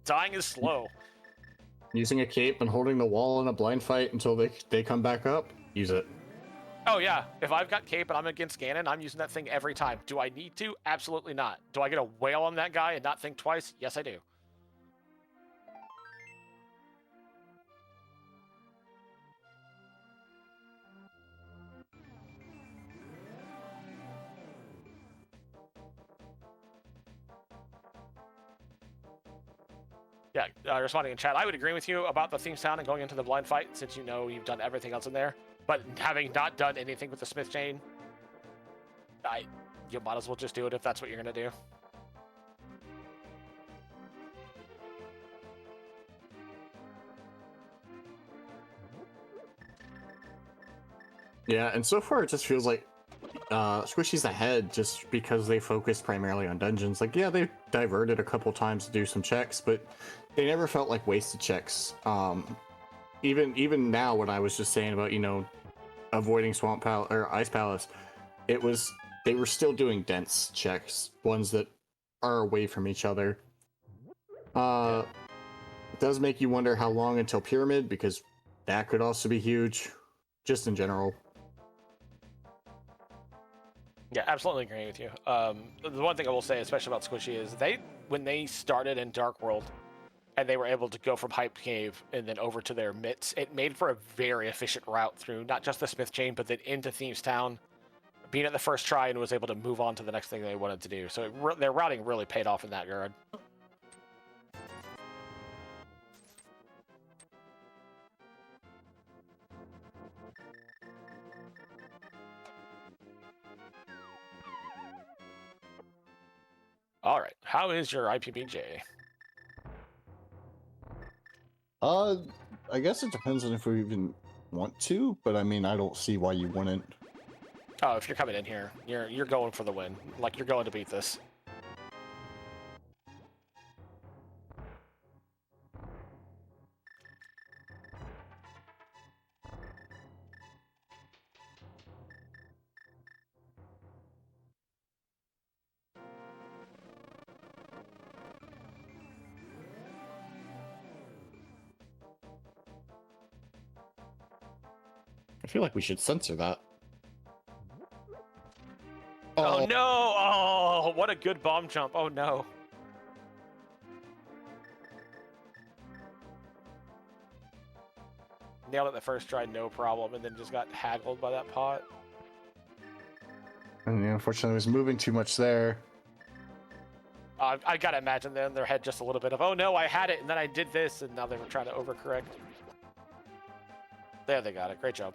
Dying is slow. Using a cape and holding the wall in a blind fight until they come back up, use it. Oh yeah, if I've got cape and I'm against Ganon, I'm using that thing every time. Do I need to? Absolutely not. Do I get a whale on that guy and not think twice? Yes, I do. Yeah, responding in chat, I would agree with you about the theme sound and going into the blind fight, since you know you've done everything else in there. But having not done anything with the Smith Chain, you might as well just do it if that's what you're going to do. Yeah, and so far it just feels like Squishy's ahead just because they focused primarily on dungeons. Like, yeah, they diverted a couple times to do some checks, but they never felt like wasted checks. Even now, when I was just saying about, avoiding Swamp Palace or Ice Palace, they were still doing dense checks, ones that are away from each other. It does make you wonder how long until Pyramid, because that could also be huge, just in general. Yeah, absolutely agreeing with you. The one thing I will say, especially about Squishy, is when they started in Dark World, and they were able to go from Hype Cave and then over to their mitts, it made for a very efficient route through not just the Smith Chain, but then into Thieves Town, being at the first try, and was able to move on to the next thing they wanted to do. So their routing really paid off in that regard. All right, how is your IPBJ? I guess it depends on if we even want to, but I mean, I don't see why you wouldn't. Oh, if you're coming in here, you're going for the win. Like, you're going to beat this. I feel like we should censor that. Oh no! Oh, what a good bomb jump. Oh no. Nailed it the first try, no problem, and then just got haggled by that pot. And unfortunately, I was moving too much there. I gotta imagine then in their head just a little bit of, oh no, I had it and then I did this, and now they were trying to overcorrect. There, they got it. Great job.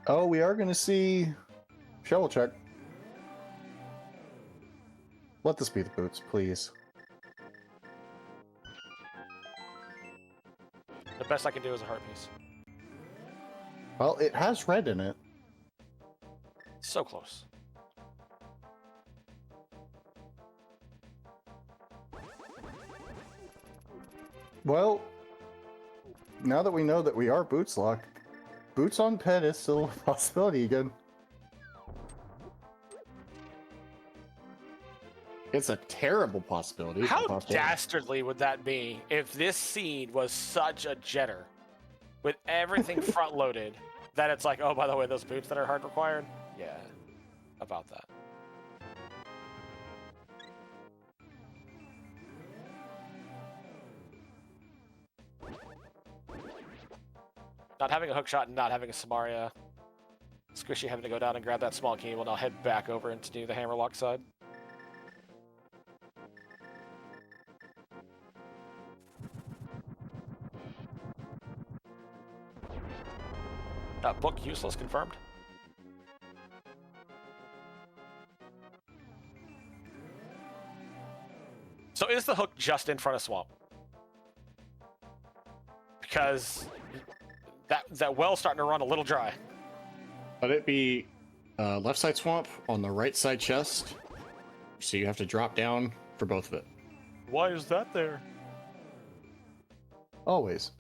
Oh, we are going to see shovel check. Let this be the boots, please. The best I can do is a heart piece. Well, it has red in it. So close. Well, now that we know that we are boots locked, boots on pet is still a possibility again. It's a terrible possibility. How dastardly would that be if this seed was such a jetter with everything front loaded that it's like, oh, by the way, those boots that are hard required? Yeah, about that. Not having a hook shot and not having a Samaria. Squishy having to go down and grab that small key will now head back over and to do the hammerlock side. Book useless confirmed. So is the hook just in front of swamp? Because that well's starting to run a little dry. Let it be left side swamp on the right side chest. So you have to drop down for both of it. Why is that there? Always.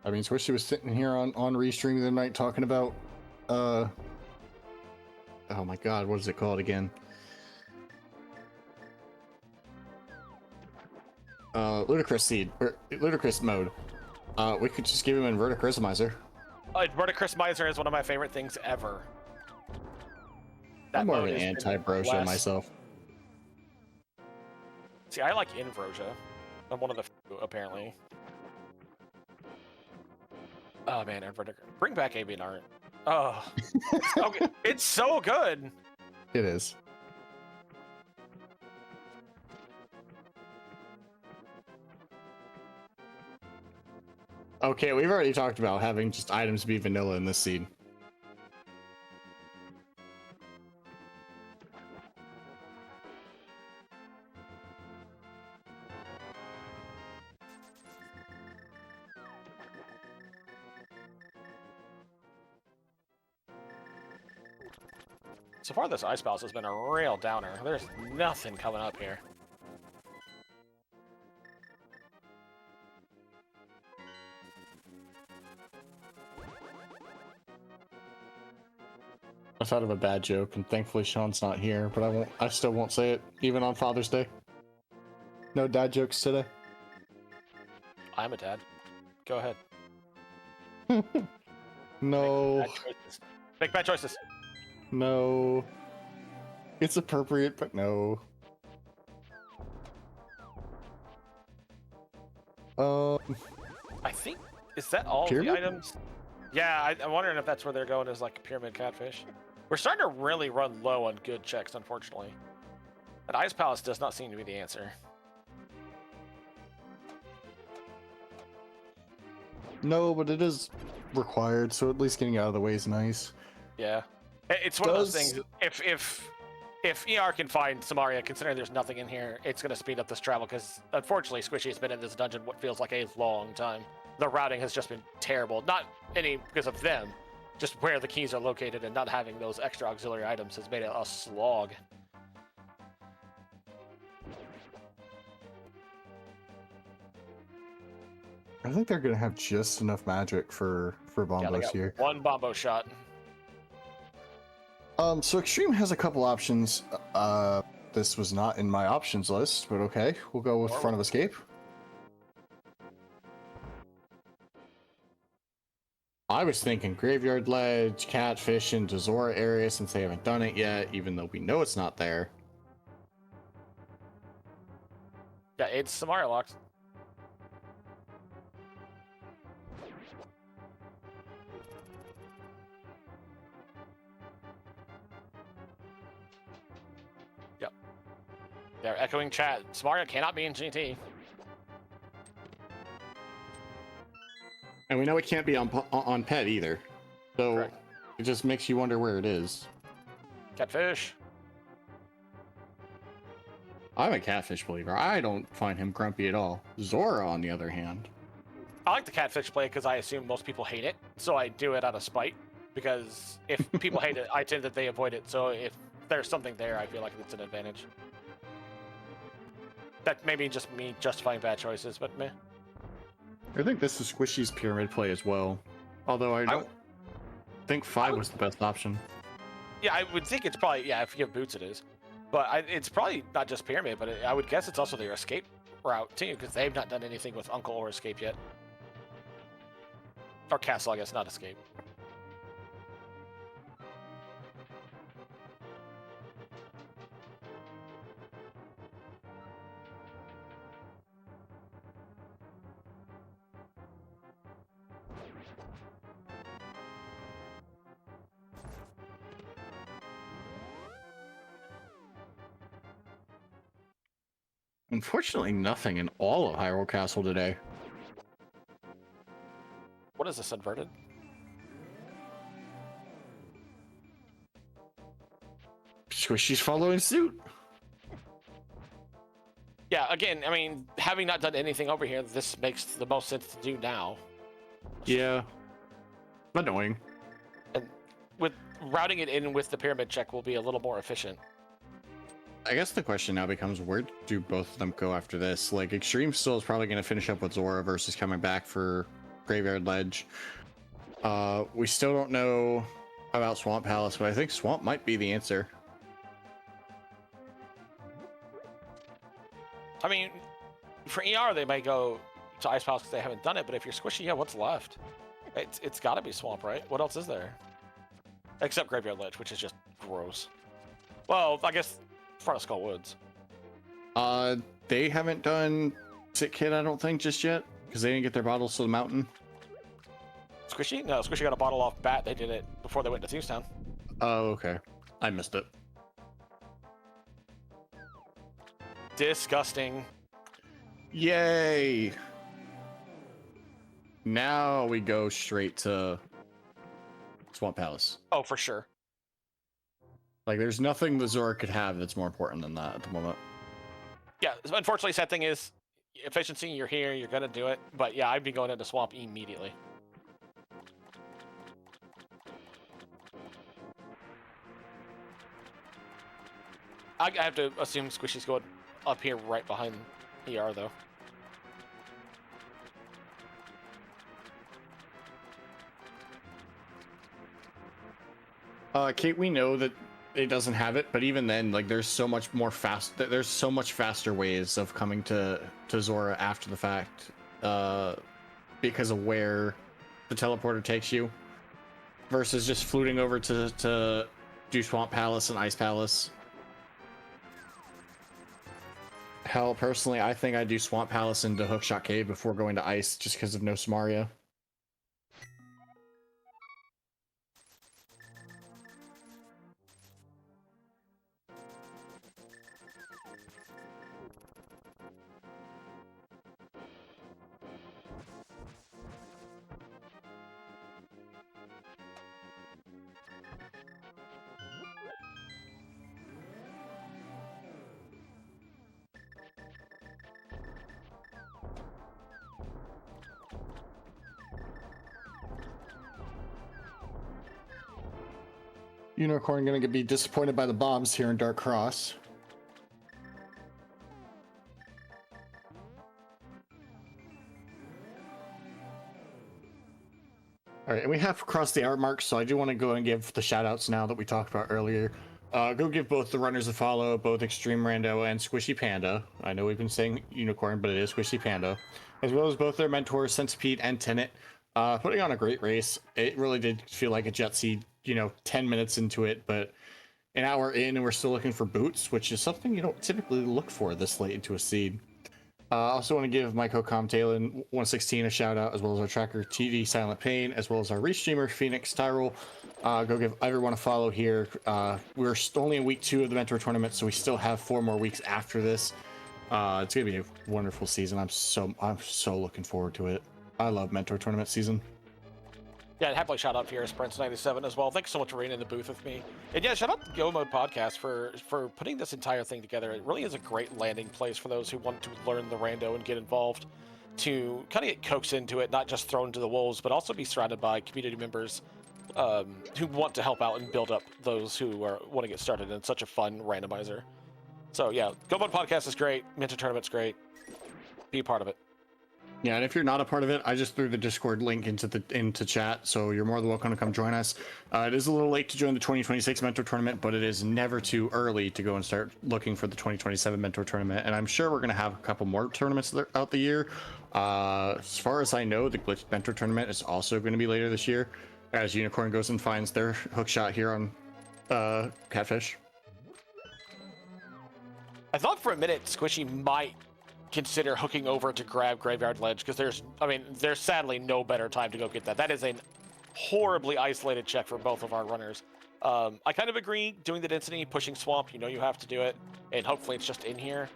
I mean, Swishy was sitting here on restream the other night talking about, oh my god, what is it called again? Ludicrous seed, or ludicrous mode. We could just give him Inverted Charismizer. Inverted Charismizer is one of my favorite things ever. I'm more of an anti-Brosia myself. See, I like Invrosia. I'm one of the few, apparently. Oh man, Inverted. Bring back Avian Art. Oh, okay. It's so good. It is. Okay, we've already talked about having just items be vanilla in this seed. So far, this Ice Palace has been a real downer. There's nothing coming up here. I thought of a bad joke, and thankfully Sean's not here, but I still won't say it, even on Father's Day. No dad jokes today. I'm a dad. Go ahead. No. Make bad choices. No. It's appropriate, but no. I think, is that all pyramid? the items? Yeah, I'm wondering if that's where they're going, as like a pyramid catfish. We're starting to really run low on good checks, unfortunately. But Ice Palace does not seem to be the answer. No, but it is required, so at least getting out of the way is nice. Yeah. It's one of those things, if ER can find Samaria, considering there's nothing in here, it's going to speed up this travel, because unfortunately Squishy has been in this dungeon what feels like a long time. The routing has just been terrible. Not any because of them, just where the keys are located, and not having those extra auxiliary items has made it a slog. I think they're going to have just enough magic for Bombos here. One Bombo shot. So Extreme has a couple options. This was not in my options list, but okay. We'll go with Front of Escape. I was thinking Graveyard Ledge, Catfish, and Zora area since they haven't done it yet, even though we know it's not there. Yeah, it's Samaria locked. Yep. They're echoing chat. Samaria cannot be in GT. And we know it can't be on Pet either. So Correct. it just makes you wonder where it is. Catfish. I'm a Catfish believer. I don't find him grumpy at all. Zora, on the other hand. I like the Catfish play because I assume most people hate it, so I do it out of spite. Because if people hate it, I tend that they avoid it. So if there's something there, I feel like it's an advantage. That may be just me justifying bad choices, but meh. I think this is Squishy's pyramid play as well. Although I don't think 5 was the best option. Yeah, I would think it's probably, yeah, if you give boots it is. But it's probably not just pyramid, but I would guess it's also their escape route too, because they've not done anything with Uncle or escape yet. Or castle, I guess, not escape. Unfortunately, nothing in all of Hyrule Castle today. What is this, inverted? Squishy's following suit. Yeah, again, I mean, having not done anything over here, this makes the most sense to do now. Yeah. Annoying. And with routing it in with the pyramid check will be a little more efficient. I guess the question now becomes, where do both of them go after this? Like, Extreme still is probably going to finish up with Zora versus coming back for Graveyard Ledge. We still don't know about Swamp Palace, but I think Swamp might be the answer. I mean, for ER, they may go to Ice Palace because they haven't done it, but if you're Squishy, yeah, what's left? It's got to be Swamp, right? What else is there? Except Graveyard Ledge, which is just gross. Well, I guess front of Skull Woods. They haven't done Sick Kid, I don't think, just yet, because they didn't get their bottles to the mountain. Squishy? No, Squishy got a bottle off Bat. They did it before they went to Thieves Town. Oh, okay. I missed it. Disgusting. Yay! Now we go straight to Swamp Palace. Oh, for sure. Like, there's nothing the Zora could have that's more important than that at the moment. Yeah, unfortunately, sad thing is, efficiency, you're here, you're going to do it. But yeah, I'd be going into Swamp immediately. I have to assume Squishy's going up here right behind ER, though. Kate, we know that it doesn't have it, but even then, like, there's so much faster ways of coming to Zora after the fact, because of where the teleporter takes you, versus just fluting over to do Swamp Palace and Ice Palace. Hell, personally, I think I'd do Swamp Palace into Hookshot Cave before going to Ice, just because of no Samaria. Unicorn gonna be disappointed by the bombs here in Dark Cross. All right, and we have crossed the hour mark, so I do want to go and give the shout outs now that we talked about earlier. Go give both the runners a follow, both extremerando and squishypanda. I know we've been saying Unicorn, but it is squishypanda. As well as both their mentors, Centipede and Tenet. Putting on a great race. It really did feel like a jet seed, 10 minutes into it, but an hour in and we're still looking for boots, which is something you don't typically look for this late into a seed. I also want to give my co-com Talon 116 a shout out, as well as our tracker TD Silent Pain, as well as our restreamer Phoenix Tyrell. Go give everyone a follow here. We're only in week 2 of the Mentor Tournament, so we still have 4 more weeks after this. It's gonna be a wonderful season. I'm so looking forward to it. I love Mentor Tournament season. Yeah, and happily shout out to Prince97 as well. Thanks so much for being in the booth with me. And yeah, shout out to Go Mode Podcast for putting this entire thing together. It really is a great landing place for those who want to learn the rando and get involved, to kind of get coaxed into it, not just thrown to the wolves, but also be surrounded by community members who want to help out and build up those who want to get started in such a fun randomizer. So yeah, Go Mode Podcast is great. Mentor Tournament's great. Be a part of it. Yeah, and if you're not a part of it, I just threw the Discord link into chat, so you're more than welcome to come join us. It is a little late to join the 2026 Mentor Tournament, but it is never too early to go and start looking for the 2027 Mentor Tournament, and I'm sure we're going to have a couple more tournaments throughout the year. As far as I know, the Glitch Mentor Tournament is also going to be later this year, as Unicorn goes and finds their hookshot here on Catfish. I thought for a minute Squishy might consider hooking over to grab Graveyard Ledge, because there's sadly no better time to go get that. That is a horribly isolated check for both of our runners. I kind of agree, doing the density, pushing Swamp, you have to do it, and hopefully it's just in here,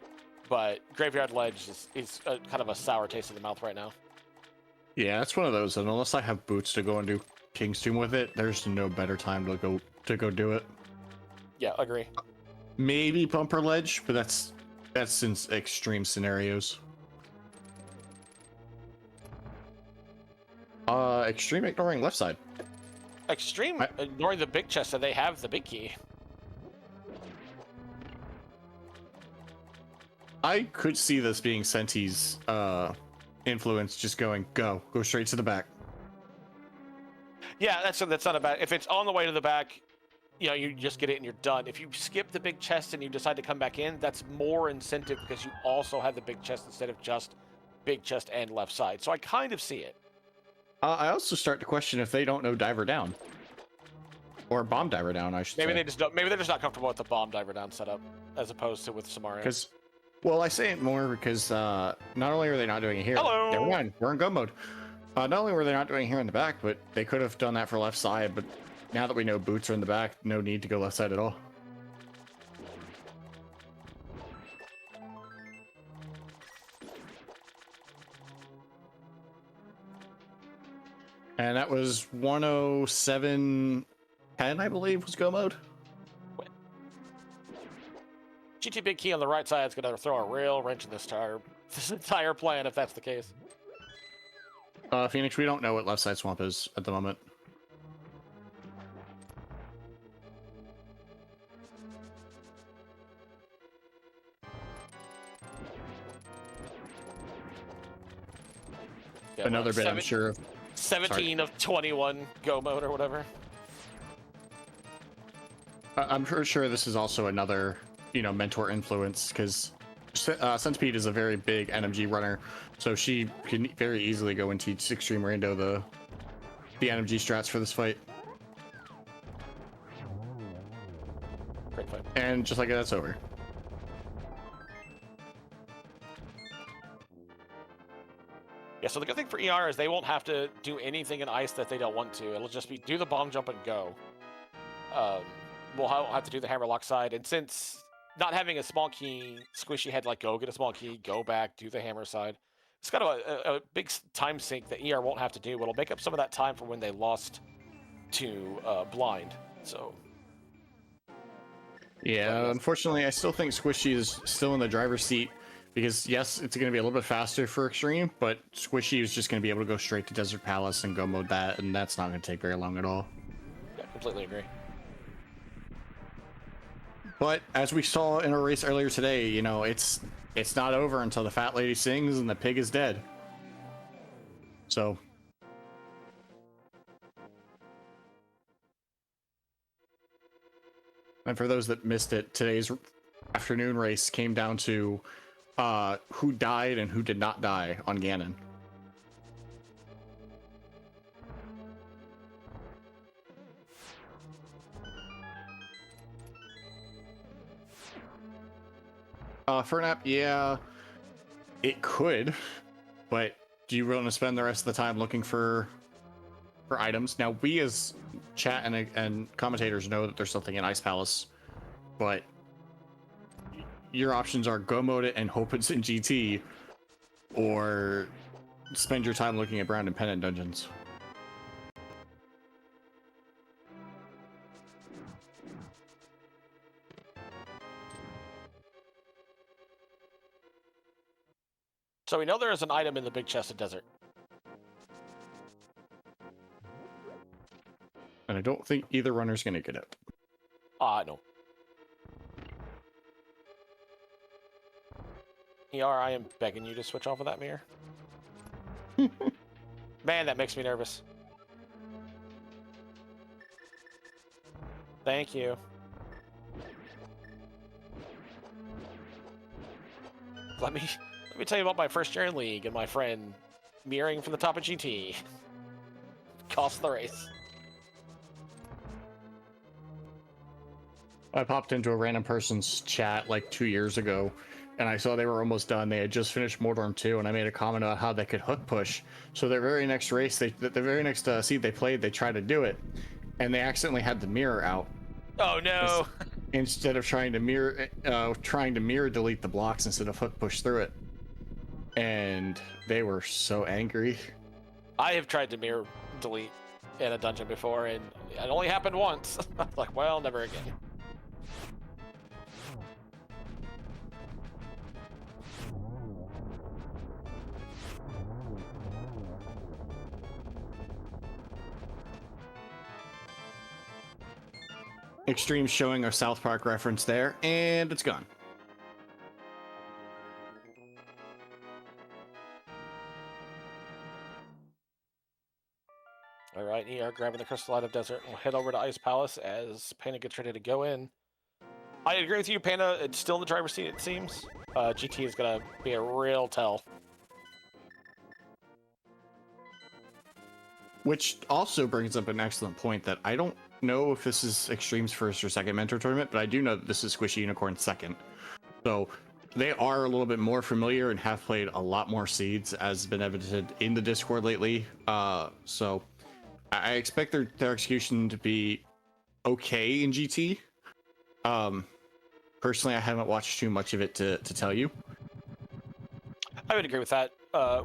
but Graveyard Ledge is kind of a sour taste in the mouth right now. Yeah, it's one of those, and unless I have boots to go and do King's Tomb with it, there's no better time to go do it. Yeah, agree. Maybe Bumper Ledge, but that's in extreme scenarios. Extreme ignoring left side. Extreme ignoring the big chest, and they have the big key. I could see this being Senti's influence, just going go straight to the back. Yeah, that's not a bad. If it's on the way to the back, you just get it and you're done. If you skip the big chest and you decide to come back in, that's more incentive because you also have the big chest instead of just big chest and left side. So I kind of see it. I also start to question if they don't know Diver Down. Or Bomb Diver Down, I should say. Maybe they're just not comfortable with the Bomb Diver Down setup as opposed to with Samaria. Well, I say it more because not only are they not doing it here. Hello! Never mind, we're in go mode. Not only were they not doing it here in the back, but they could have done that for left side, but now that we know boots are in the back, no need to go left side at all. And that was 107.10, I believe, was go mode. GT Big Key on the right side is going to throw a real wrench in this entire plan if that's the case. Phoenix, we don't know what left side swamp is at the moment. Yeah, another bit, I'm sure of. 17 of 21 go mode or whatever. I'm sure this is also another, mentor influence, because Centipede is a very big NMG runner, so she can very easily go and teach extremerando the NMG strats for this fight. Great fight. And just like that, that's over. Yeah, so the good thing for ER is they won't have to do anything in ice that they don't want to. It'll just be do the bomb jump and go. We'll have to do the hammerlock side, and since not having a small key, Squishy had to go get a small key, go back, do the hammer side. It's kind of a big time sink that ER won't have to do. It'll make up some of that time for when they lost to blind. So. Yeah, unfortunately, I still think Squishy is still in the driver's seat. Because, yes, it's going to be a little bit faster for Extreme, but Squishy is just going to be able to go straight to Desert Palace and go mode that, and that's not going to take very long at all. Yeah, completely agree. But, as we saw in a race earlier today, it's not over until the fat lady sings and the pig is dead. So... And for those that missed it, today's afternoon race came down to who died and who did not die on Ganon. For an app, yeah, it could, but do you really want to spend the rest of the time looking for items? Now, we as chat and commentators know that there's something in Ice Palace, but your options are go mode it and hope it's in GT, or spend your time looking at Brown and Pennant dungeons. So we know there is an item in the big chested desert. And I don't think either runner's gonna get it. No. ER, I am begging you to switch off of that mirror. Man, that makes me nervous. Thank you. Let me tell you about my first year in League and my friend mirroring from the top of GT. Cost the race. I popped into a random person's chat like 2 years ago, and I saw they were almost done. They had just finished Mordorm 2, and I made a comment about how they could hook push. So their very next race, the very next seed they played, they tried to do it, and they accidentally had the mirror out. Oh no! Instead of trying to mirror delete the blocks instead of hook push through it, and they were so angry. I have tried to mirror delete in a dungeon before, and it only happened once. I was like, well, never again. Extreme showing a South Park reference there, and it's gone. All right, ER grabbing the Crystal Out of Desert. We'll head over to Ice Palace as Panda gets ready to go in. I agree with you, Panda. It's still in the driver's seat, it seems. GT is going to be a real tell. Which also brings up an excellent point that I don't know if this is Extreme's first or second mentor tournament, but I do know that this is Squishy Unicorn's second. So they are a little bit more familiar and have played a lot more seeds, as has been evidenced in the Discord lately. So I expect their execution to be okay in GT. Personally, I haven't watched too much of it to tell you. I would agree with that.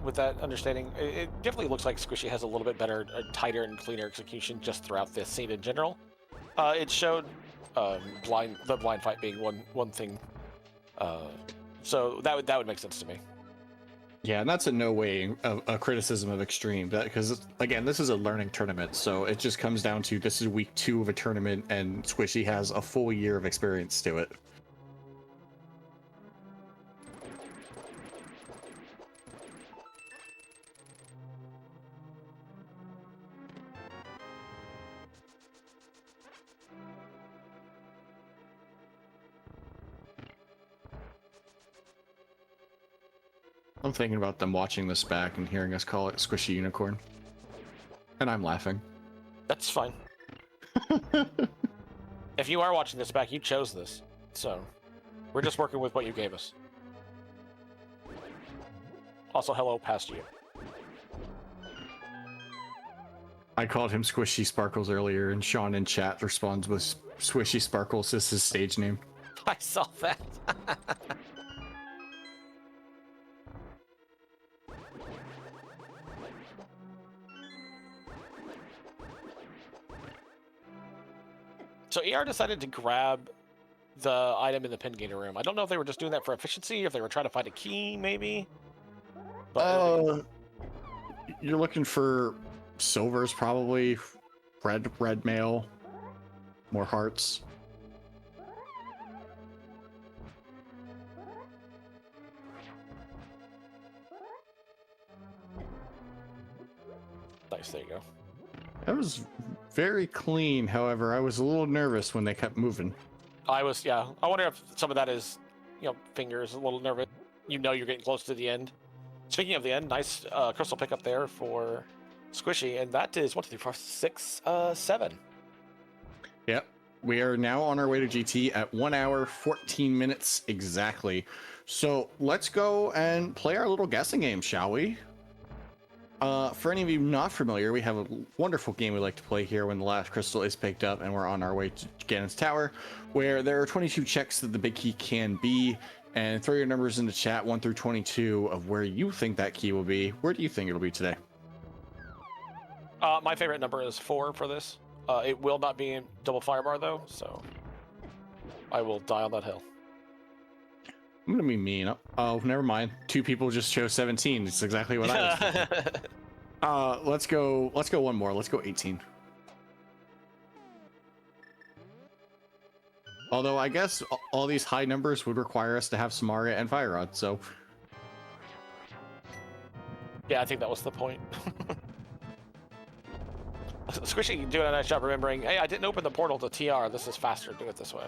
With that understanding, it definitely looks like Squishy has a little bit better, tighter, and cleaner execution just throughout this scene in general. It showed the blind fight being one thing, so that would make sense to me. Yeah, and that's in no way a criticism of Extreme, because again, this is a learning tournament, so it just comes down to this is week 2 of a tournament, and Squishy has a full year of experience to it. I'm thinking about them watching this back and hearing us call it Squishy Unicorn. And I'm laughing. That's fine. If you are watching this back, you chose this. So, we're just working with what you gave us. Also, hello past you. I called him Squishy Sparkles earlier, and Sean in chat responds with Squishy Sparkles is his stage name. I saw that. So ER decided to grab the item in the pin gainer room. I don't know if they were just doing that for efficiency, if they were trying to find a key, maybe. But you're looking for silvers, probably. Red mail. More hearts. Nice, there you go. That was very clean, however, I was a little nervous when they kept moving. I was, yeah. I wonder if some of that is, fingers, a little nervous. You're getting close to the end. Speaking of the end, nice crystal pickup there for Squishy, and that is 1, 2, 3, 4, 5, 6, 7. Yep. We are now on our way to GT at 1 hour 14 minutes exactly. So let's go and play our little guessing game, shall we? For any of you not familiar, we have a wonderful game we like to play here when the last crystal is picked up and we're on our way to Ganon's Tower, where there are 22 checks that the big key can be, and throw your numbers in the chat 1 through 22 of where you think that key will be. Where do you think it'll be today? My favorite number is 4 for this. It will not be in double firebar though, so I will die on that hill. I'm gonna be mean. Oh, never mind. 2 people just chose 17. It's exactly what I was thinking. Let's go one more. Let's go 18. Although I guess all these high numbers would require us to have Samaria and Fire Rod, so Yeah, I think that was the point. Squishy doing a nice job remembering, hey, I didn't open the portal to TR. This is faster. Do it this way.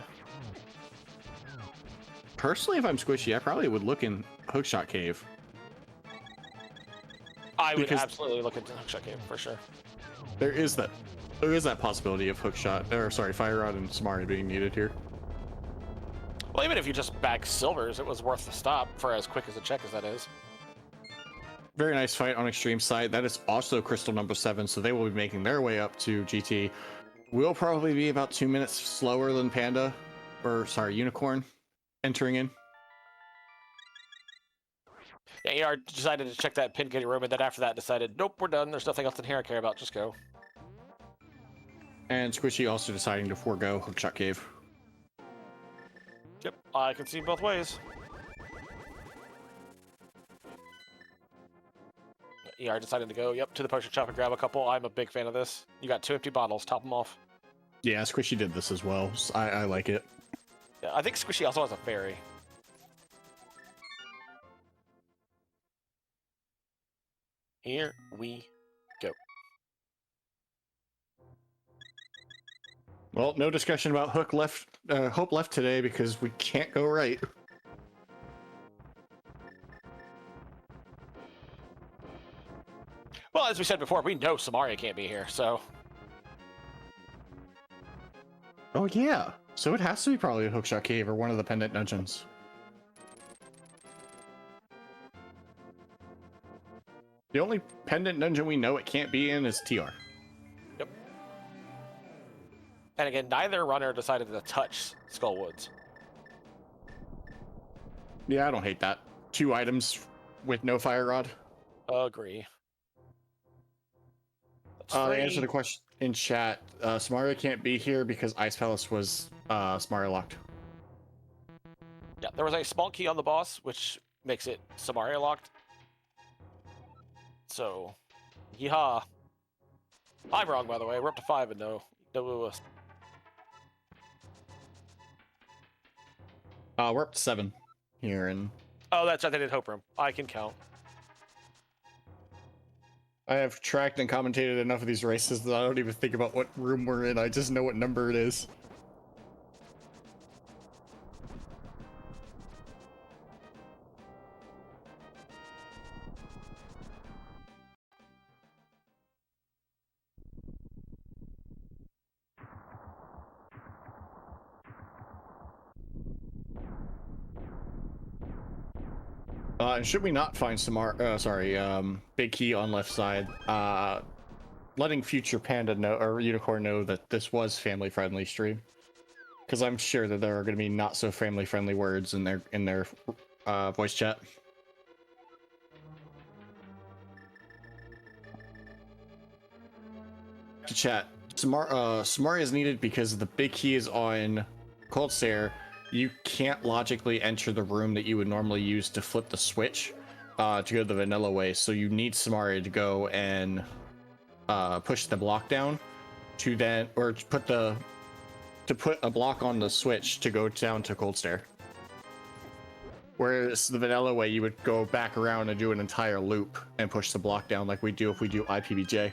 personally, if I'm Squishy, I probably would look in Hookshot Cave. I would absolutely look into Hookshot Cave for sure. There is that possibility of Hookshot, or sorry, Fire Rod and Samaria being needed here. Well, even if you just bag silvers, it was worth the stop for as quick as a check as that is. Very nice fight on Extreme side. That is also crystal number 7, so they will be making their way up to GT. We'll probably be about 2 minutes slower than Panda, or sorry, Unicorn, entering in. Yeah, ER decided to check that pin kitty room, and then after that decided, nope, we're done. There's nothing else in here I care about. Just go. And Squishy also deciding to forego Hookshot Cave. Yep, I can see both ways. ER decided to go, yep, to the potion shop and grab a couple. I'm a big fan of this. You got 2 empty bottles, top them off. Yeah, Squishy did this as well. So I like it. Yeah, I think Squishy also has a fairy. Here we go. Well, no discussion about Hope left today because we can't go right. Well, as we said before, we know Samaria can't be here, so... Oh yeah, so it has to be probably a Hookshot Cave or one of the pendant dungeons. The only pendant dungeon we know it can't be in is TR. Yep. And again, neither runner decided to touch Skullwoods. Yeah, I don't hate that. 2 items with no Fire Rod. Agree. The answer to the question in chat, Samaria can't be here because Ice Palace was Samaria locked. Yeah, there was a small key on the boss, which makes it Samaria locked. So, yeehaw. I'm wrong, by the way. We're up to 5 and no. We're up to 7 here, and Oh, that's right. They did Hope Room. I can count. I have tracked and commentated enough of these races that I don't even think about what room we're in. I just know what number it is. And should we not find Big Key on left side, letting future Panda know or Unicorn know that this was family friendly stream, because I'm sure that there are going to be not so family friendly words in their voice chat. To chat, Samaria is needed because the Big Key is on Cold Stare. You can't logically enter the room that you would normally use to flip the switch to go the vanilla way, so you need Samaria to go and push the block down to then, or to put a block on the switch to go down to Cold Stare. Whereas the vanilla way, you would go back around and do an entire loop and push the block down like we do if we do IPBJ.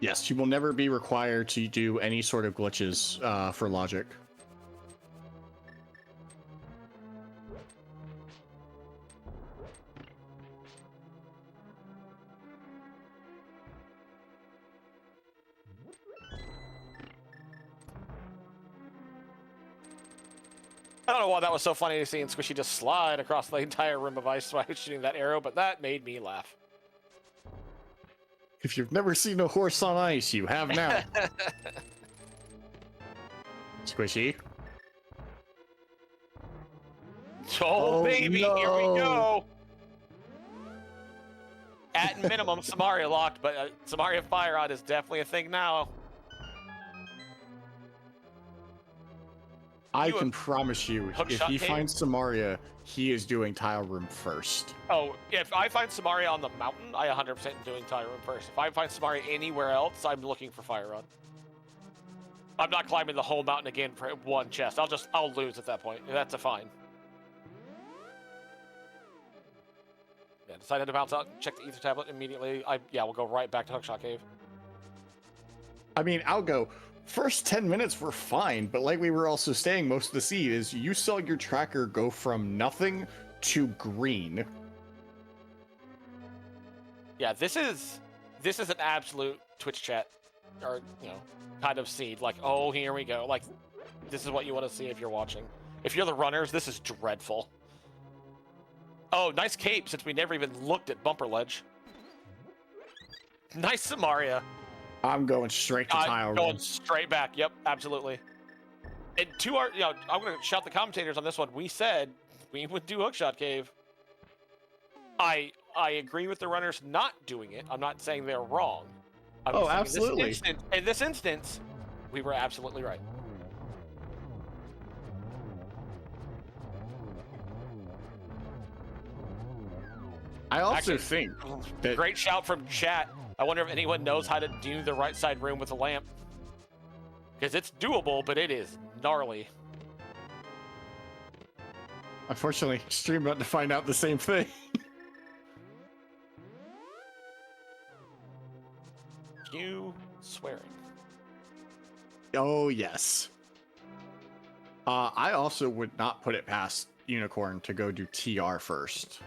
Yes, you will never be required to do any sort of glitches for logic. I don't know why that was so funny to see Squishy just slide across the entire room of ice while shooting that arrow, but that made me laugh. If you've never seen a horse on ice, you have now. Squishy. Oh, baby, no. here we go. At minimum, Samaria locked, but Samaria Fire Rod is definitely a thing now. I can promise you, if he cave? finds Samaria, he is doing tile room first. Oh, if I find Samaria on the mountain, I 100% am doing tile room first. If I find Samaria anywhere else, I'm looking for Fire Rod. I'm not climbing the whole mountain again for one chest. I'll lose at that point. That's a fine. Yeah, decided to bounce out, check the ether tablet immediately. We'll go right back to Hookshot Cave. I mean, I'll go. First 10 minutes were fine, but like we were also saying, most of the seed is you saw your tracker go from nothing to green. Yeah, this is an absolute Twitch chat, or kind of seed. Like, oh, here we go. Like, this is what you want to see if you're watching. If you're the runners, this is dreadful. Oh, nice cape, since we never even looked at Bumper Ledge. Nice Samaria. I'm going straight to tile room. Going straight back. Yep, absolutely. And I'm going to shout the commentators on this one. We said we would do Hookshot Cave. I agree with the runners not doing it. I'm not saying they're wrong. Absolutely. In this instance, we were absolutely right. I also think that... Great shout from chat. I wonder if anyone knows how to do the right side room with a lamp. Because it's doable, but it is gnarly. Unfortunately, stream about to find out the same thing. You swearing. Oh, yes. I also would not put it past Unicorn to go do TR first.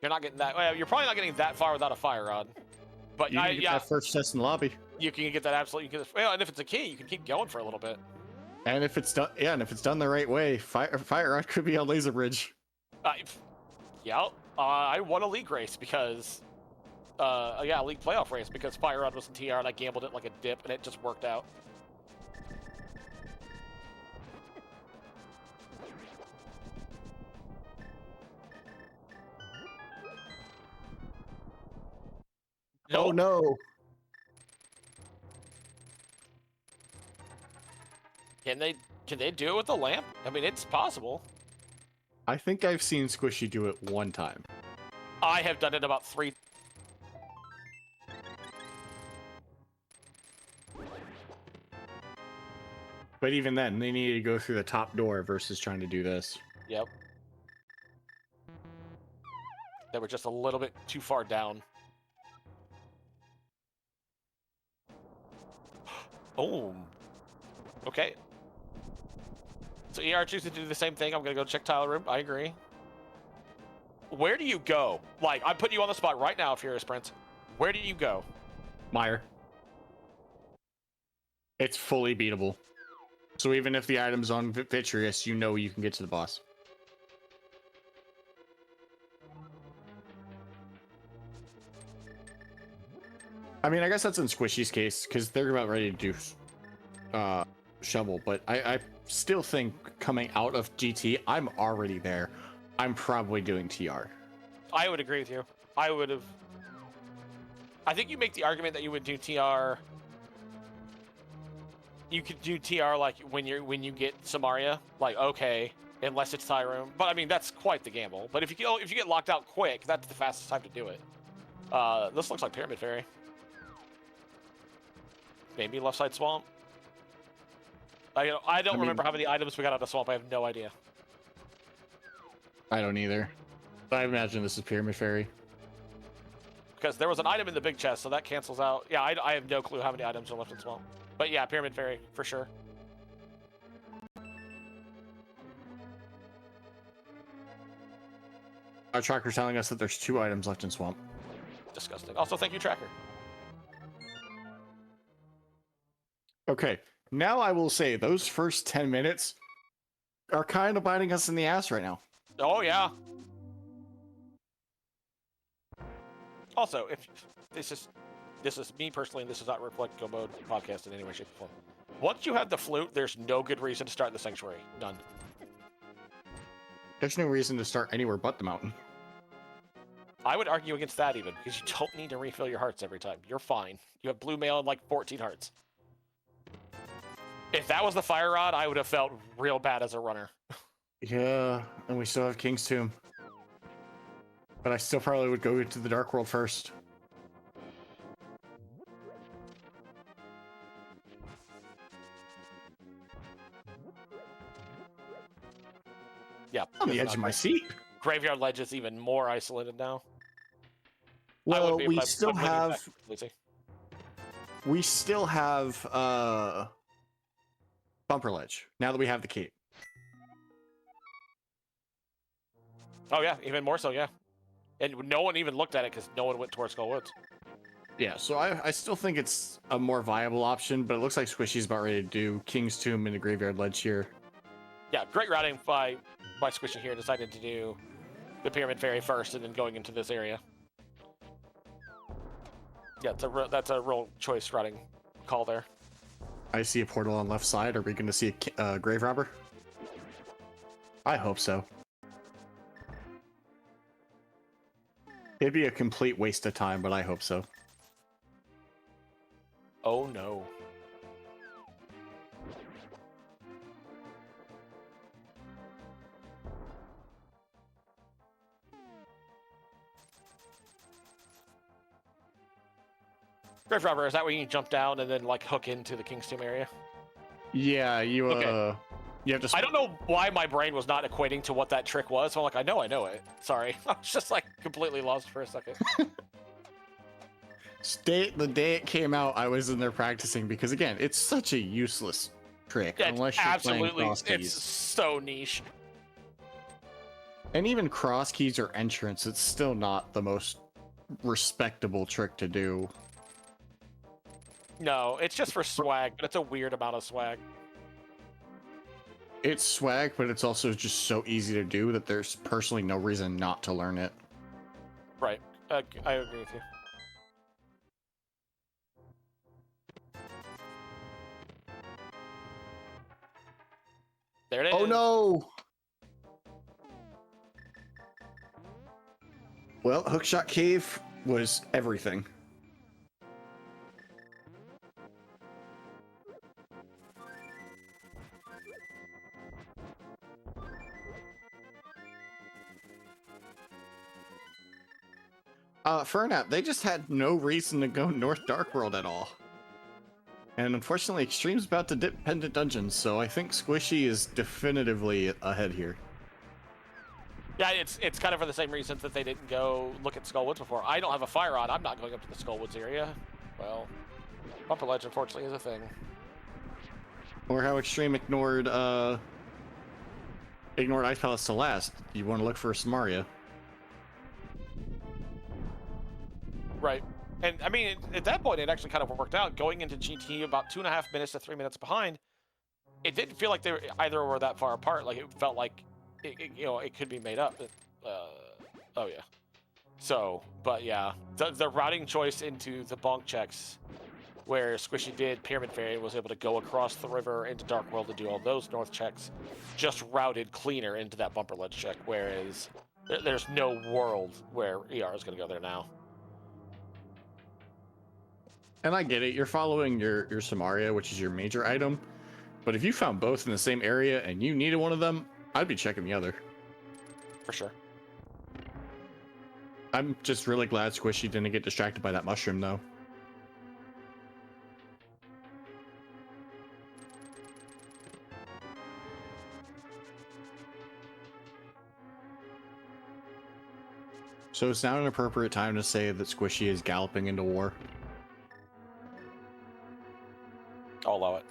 You're not getting that. Well, you're probably not getting that far without a Fire Rod. But you can get that first test in the lobby. You can get that absolutely. Well, and if it's a key, you can keep going for a little bit. And if it's done, done the right way, Fire Rod could be on Laser Bridge. I won a league race because, a league playoff race because Fire Rod was in TR and I gambled it like a dip and it just worked out. Oh no! Can they do it with the lamp? I mean, it's possible. I think I've seen Squishy do it one time. I have done it about 3. But even then, they needed to go through the top door versus trying to do this. Yep. They were just a little bit too far down. Oh. Okay. So ER chooses to do the same thing. I'm gonna go check tile room. I agree. Where do you go? Like, I'm putting you on the spot right now, Furious Prince. Where do you go? Mire. It's fully beatable. So even if the item's on Vitreous, you know you can get to the boss. I mean, I guess that's in Squishy's case, because they're about ready to do Shovel, but I still think coming out of GT, I'm already there. I'm probably doing TR. I would agree with you. I think you make the argument that you would do TR. You could do TR like when you get Samaria, like okay, unless it's Tyroom. But I mean that's quite the gamble. But if you get locked out quick, that's the fastest time to do it. This looks like Pyramid Fairy. Maybe left side swamp. I don't remember how many items we got out of swamp. I have no idea. I don't either. I imagine this is Pyramid Fairy. because there was an item in the big chest, so that cancels out. Yeah, I have no clue how many items are left in Swamp. But yeah, Pyramid Fairy, for sure. Our tracker's telling us that there's 2 items left in Swamp. Disgusting. Also, thank you, Tracker. Okay, now I will say those first 10 minutes are kind of biting us in the ass right now. Oh, yeah. Also, if this is me personally, and this does not reflect Go Mode podcast in any way, shape, or form. Once you have the flute, there's no good reason to start the sanctuary. None. There's no reason to start anywhere but the mountain. I would argue against that even, because you don't need to refill your hearts every time. You're fine. You have blue mail and like 14 hearts. If that was the fire rod, I would have felt real bad as a runner. Yeah, and we still have King's Tomb. But I still probably would go to the Dark World first. Yeah. On the edge of my seat. Graveyard Ledge is even more isolated now. Well, we still have Bumper Ledge now that we have the key. Oh yeah, even more so, yeah. And no one even looked at it because no one went towards Skull Woods. Yeah, so I still think it's a more viable option, but it looks like Squishy's about ready to do King's Tomb and the Graveyard Ledge here. Yeah, great routing by Squishy here. Decided to do the Pyramid Fairy first and then going into this area. Yeah, that's a real choice routing call there. I see a portal on left side. Are we going to see a Grave Robber? I hope so. It'd be a complete waste of time, but I hope so. Oh no. Grave Robber, is that where you jump down and then like hook into the King's Tomb area? Yeah, you Okay. You have to. I don't know why my brain was not equating to what that trick was. So I'm like, I know it. Sorry, I was just like completely lost for a second. The day it came out, I was in there practicing because again, it's such a useless trick Yeah, unless you're absolutely, playing cross keys. it's so niche. And even cross keys or entrance, it's still not the most respectable trick to do. No, it's just for swag, but it's a weird amount of swag. It's swag, but it's also just so easy to do that there's personally no reason not to learn it. Right, I agree with you. There it is. Oh no! Well, Hookshot Cave was everything. Fernap, they just had no reason to go North Dark World at all. And unfortunately, Extreme's about to dip Pendant Dungeons, so I think Squishy is definitively ahead here. Yeah, it's kind of for the same reasons that they didn't go look at Skull Woods before. I don't have a fire rod. I'm not going up to the Skull Woods area. Well, Bumper Ledge, unfortunately, is a thing. Or how Extreme ignored Ice Palace to last. You want to look for Samaria. Right. And I mean, at that point, it actually kind of worked out. Going into GT about 2.5 minutes to 3 minutes behind, it didn't feel like they were either were that far apart. Like it felt like it could be made up. Oh yeah. So, but yeah, the routing choice into the bonk checks, where Squishy did Pyramid Fairy was able to go across the river into Dark World to do all those north checks, just routed cleaner into that Bumper Ledge check. Whereas there's no world where ER is going to go there now. And I get it, you're following your Samaria, which is your major item. But if you found both in the same area and you needed one of them, I'd be checking the other. For sure. I'm just really glad Squishy didn't get distracted by that mushroom, though. So it's now an appropriate time to say that Squishy is galloping into war. I'll allow it.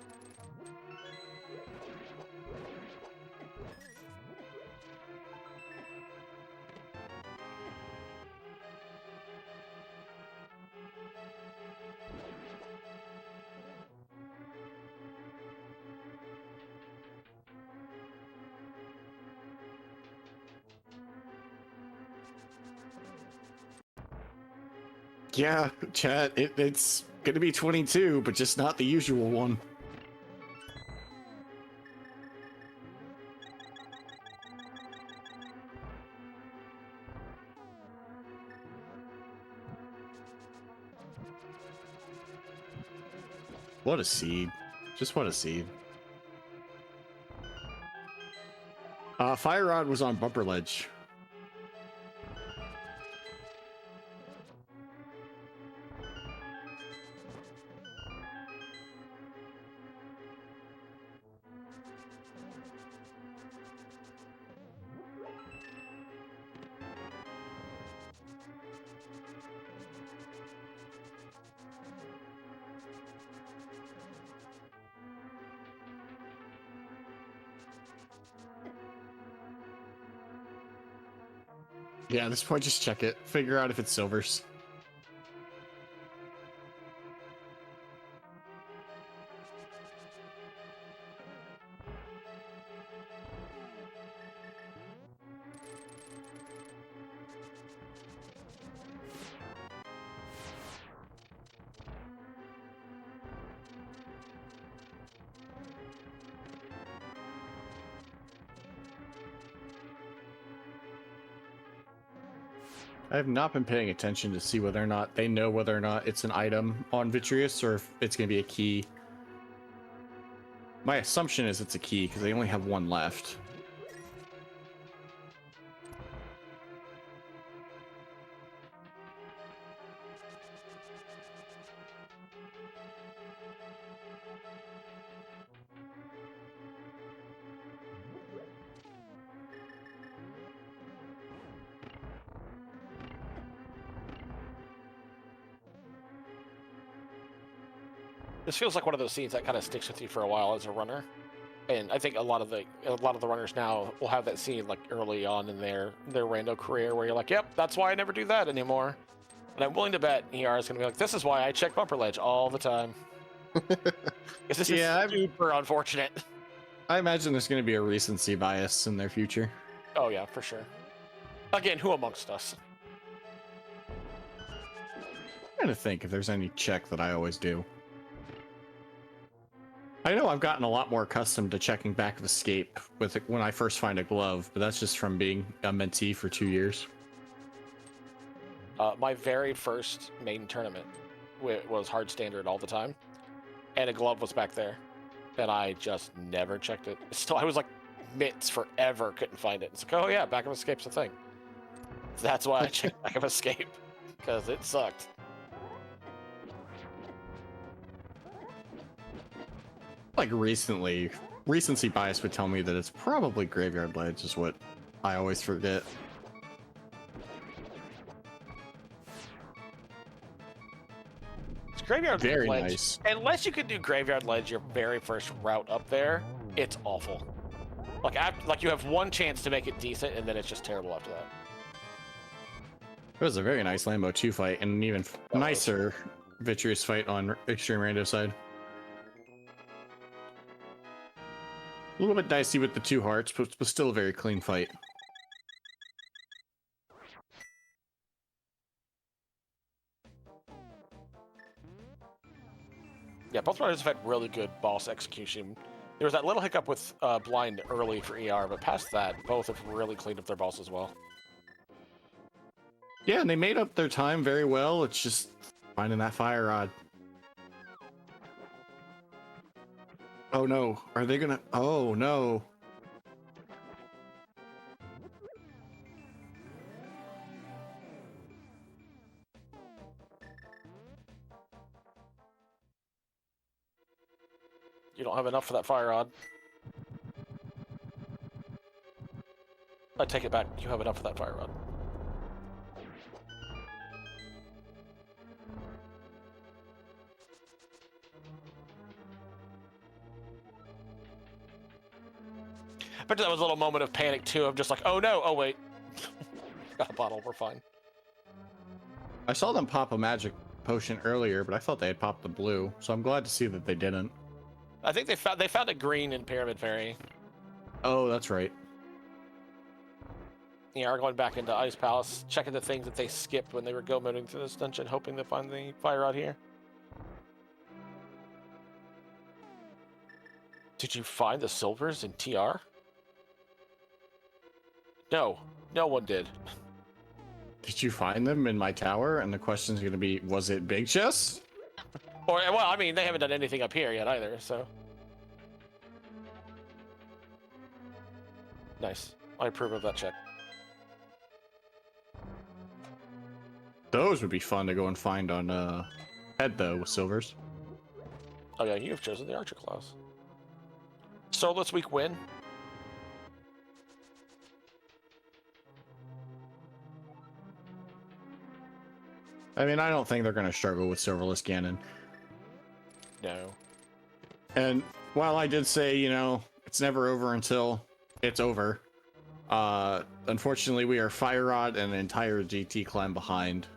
Yeah, chat, it's gonna be 22, but just not the usual one. What a seed. Just what a seed. Fire Rod was on Bumper Ledge. Yeah, at this point, just check it. Figure out if it's silvers. I have not been paying attention to see whether or not they know whether or not it's an item on Vitreous or if it's going to be a key. My assumption is it's a key because they only have one left. This feels like one of those scenes that kind of sticks with you for a while as a runner, and I think a lot of the runners now will have that scene like early on in their rando career where you're like, yep, that's why I never do that anymore. And I'm willing to bet ER is going to be like, this is why I check Bumper Ledge all the time. Because this is super unfortunate. I imagine there's going to be a recency bias in their future. Oh yeah, for sure. Again, who amongst us? I'm trying to think if there's any check that I always do. I know I've gotten a lot more accustomed to checking back of escape with it when I first find a glove, but that's just from being a mentee for 2 years. My very first main tournament was hard standard all the time, and a glove was back there, and I just never checked it. So I was like mitts forever, couldn't find it. It's like, oh yeah, back of escape's a thing. That's why I checked back of escape, because it sucked. Like recently, recency bias would tell me that it's probably Graveyard Ledge is what I always forget. It's Graveyard Very Ledge. nice. Unless you could do Graveyard Ledge your very first route up there, it's awful. Like you have one chance to make it decent, and then it's just terrible after that. It was a very nice Lambo 2 fight, and an even nicer Vitreous fight on Extreme Rando side. A little bit dicey with the 2 hearts, but still a very clean fight. Yeah, both runners have had really good boss execution. There was that little hiccup with blind early for ER, but past that, both have really cleaned up their boss as well. Yeah, and they made up their time very well. It's just finding that fire rod. Oh no, are they gonna? Oh no. You don't have enough for that fire rod. I take it back. You have enough for that fire rod. But that was a little moment of panic too, of just like, oh no, oh wait, got a bottle, we're fine. I saw them pop a magic potion earlier, but I thought they had popped the blue, so I'm glad to see that they didn't. I think they found a green in Pyramid Fairy. Oh, that's right. Yeah, we're going back into Ice Palace, checking the things that they skipped when they were go moding through this dungeon, hoping to find the fire out here. Did you find the silvers in TR? No, no one did. Did you find them in my tower? And the question's gonna be, was it Big Chest? Or, well, I mean, they haven't done anything up here yet either, so. Nice. I approve of that check. Those would be fun to go and find on head though with silvers. Oh yeah, you have chosen the Archer class. So this week win. I mean, I don't think they're gonna struggle with Silverless Ganon. No. And while I did say, you know, it's never over until it's over, unfortunately we are Fire Rod and an entire GT climb behind.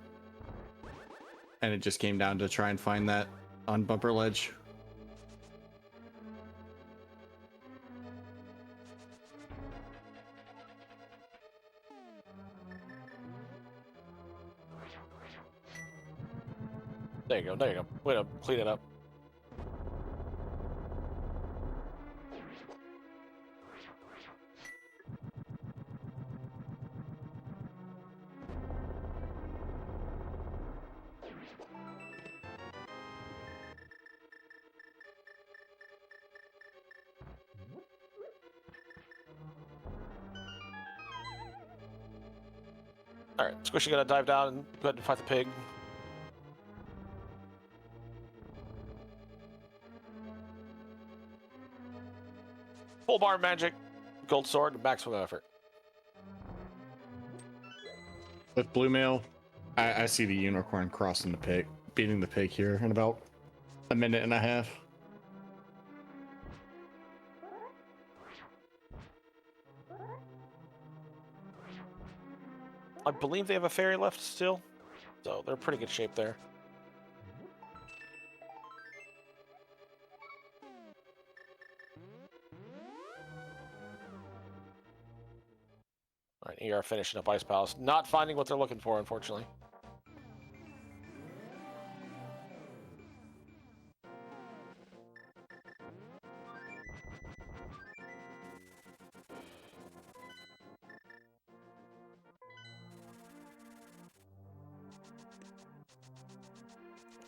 And it just came down to try and find that on bumper ledge. There you go, there you go. Way to clean it up. Alright, Squishy gonna dive down and go ahead and fight the pig. Full bar magic, gold sword, maximum effort. With Blue Mail, I see the unicorn crossing the pig, beating the pig here in about a minute and a half. I believe they have a fairy left still, so they're in pretty good shape there. All right, ER finishing up Ice Palace, not finding what they're looking for, unfortunately.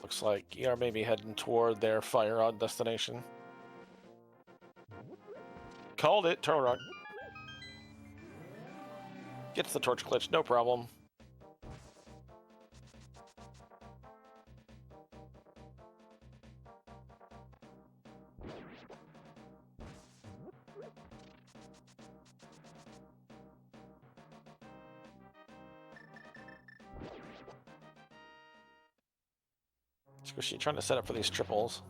Looks like ER may be heading toward their Fire Rod destination. Called it, Turtle Rock. Gets the torch glitch, no problem. Squishy trying to set up for these triples.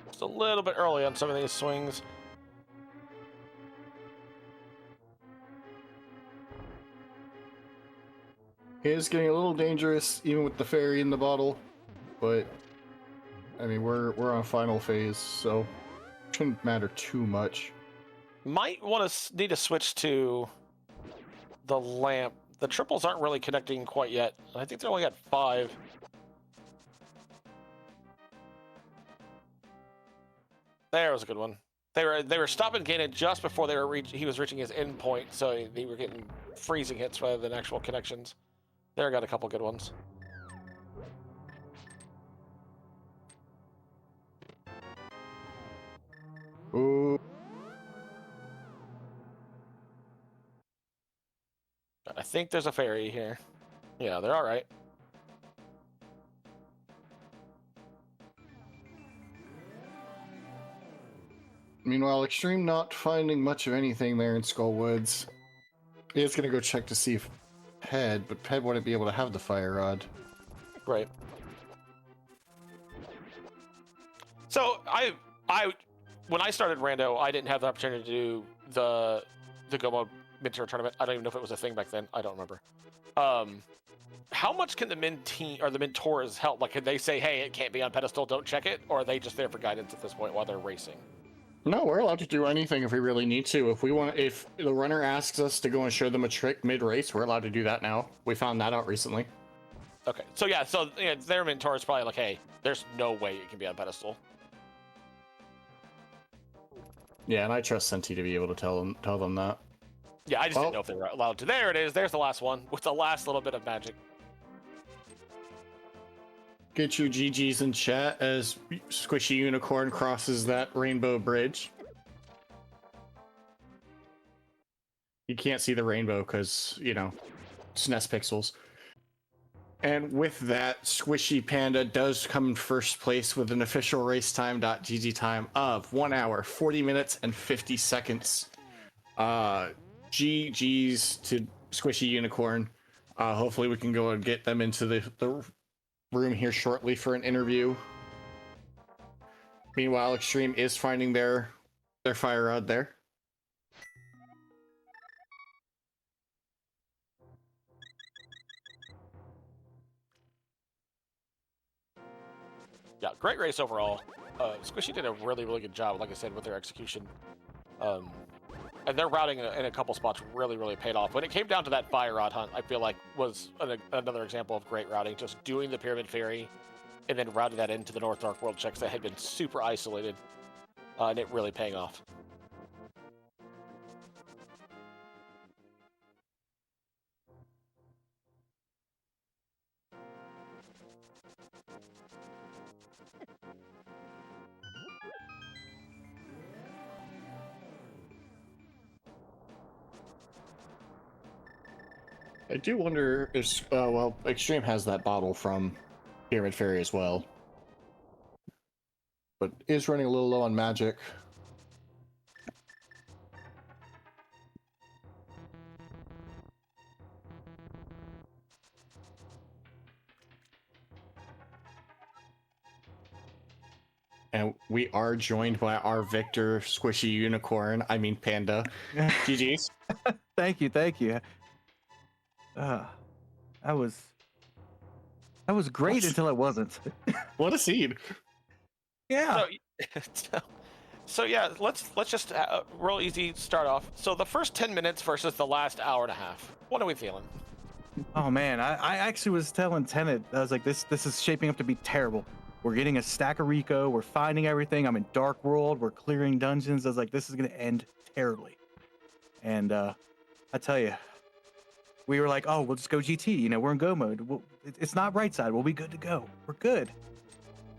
Just a little bit early on some of these swings. It is getting a little dangerous, even with the fairy in the bottle, but I mean we're on final phase, so it shouldn't matter too much. Might want to need to switch to the lamp. The triples aren't really connecting quite yet. I think they're only at 5. There was a good one. They were stopping Ganon just before he was reaching his end point, so they were getting freezing hits rather than actual connections. There, got a couple good ones. Ooh. think there's a ferry here. Yeah, they're all right. Meanwhile, Extreme not finding much of anything there in Skull Woods. He's gonna go check to see if but Ped wouldn't be able to have the fire rod. Right. So when I started Rando, I didn't have the opportunity to do the Gomo mid-tier tournament. I don't even know if it was a thing back then. I don't remember. How much can the Min team or the Mentors help? Like, can they say, "Hey, it can't be on pedestal, don't check it," or are they just there for guidance at this point while they're racing? No, we're allowed to do anything if we really need to. If the runner asks us to go and show them a trick mid-race, we're allowed to do that now. We found that out recently. Okay, so yeah, their Mentor is probably like, "Hey, there's no way it can be on pedestal." Yeah, and I trust Senti to be able to tell them that. Yeah, I just didn't know if they were allowed to. There it is. There's the last one with the last little bit of magic. Get your GGs in chat as Squishy Unicorn crosses that rainbow bridge. You can't see the rainbow because, SNES pixels. And with that, Squishy Panda does come in first place with an official racetime.gg time of 1 hour, 40 minutes, and 50 seconds. GG's to Squishy Unicorn. Hopefully we can go and get them into the room here shortly for an interview. Meanwhile, Extreme is finding their fire rod there. Yeah, great race overall. Squishy did a really, really good job, like I said, with their execution. And their routing in a couple spots really, really paid off. When it came down to that fire rod hunt, I feel like was another example of great routing. Just doing the Pyramid Ferry and then routing that into the North Dark World checks that had been super isolated. And it really paying off. I do wonder if, well, Extreme has that bottle from Pyramid Ferry as well. But is running a little low on magic. And we are joined by our Victor Squishy Unicorn, Panda. GG's. Thank you. That was great until it wasn't. What a scene. Yeah. So yeah, let's just real easy start off. So the first 10 minutes versus the last hour and a half. What are we feeling? Oh man, I actually was telling Tenet, I was like, this is shaping up to be terrible. We're getting a stack of Rico, we're finding everything. I'm in Dark World, we're clearing dungeons. I was like, this is gonna end terribly. And I tell you, we were like, oh, we'll just go GT. We're in go mode. It's not right side. We'll be good to go. We're good.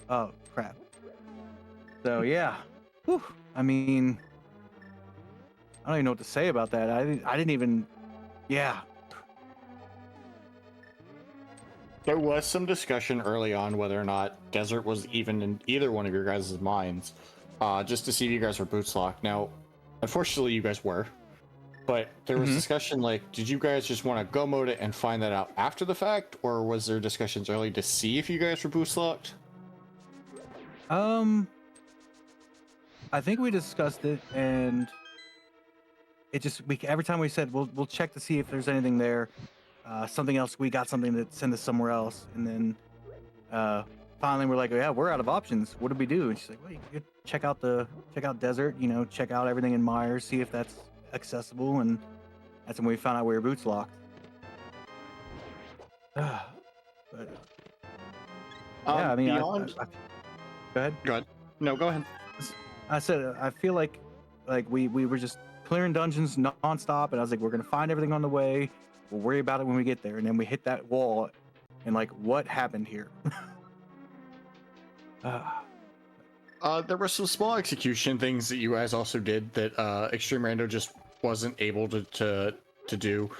Oh crap. So yeah. Whew. I don't even know what to say about that. I didn't even. Yeah. There was some discussion early on whether or not Desert was even in either one of your guys' minds, just to see if you guys were boots locked. Now, unfortunately, you guys were, but there was discussion like, did you guys just want to go mode it and find that out after the fact, or was there discussions early to see if you guys were boots locked? I think we discussed it, and every time we said we'll check to see if there's anything there. Something else, we got something that send us somewhere else, and then finally we're like, yeah, we're out of options. What do we do? And she's like, well, you could check out Desert, check out everything in Myers, see if that's accessible, and that's when we found out we were boots locked. But yeah, beyond... Go ahead. Go ahead. No, go ahead. I said I feel like we were just clearing dungeons nonstop, and I was like, we're gonna find everything on the way. We'll worry about it when we get there. And then we hit that wall, and like, what happened here? There were some small execution things that you guys also did that Extremerando just wasn't able to do.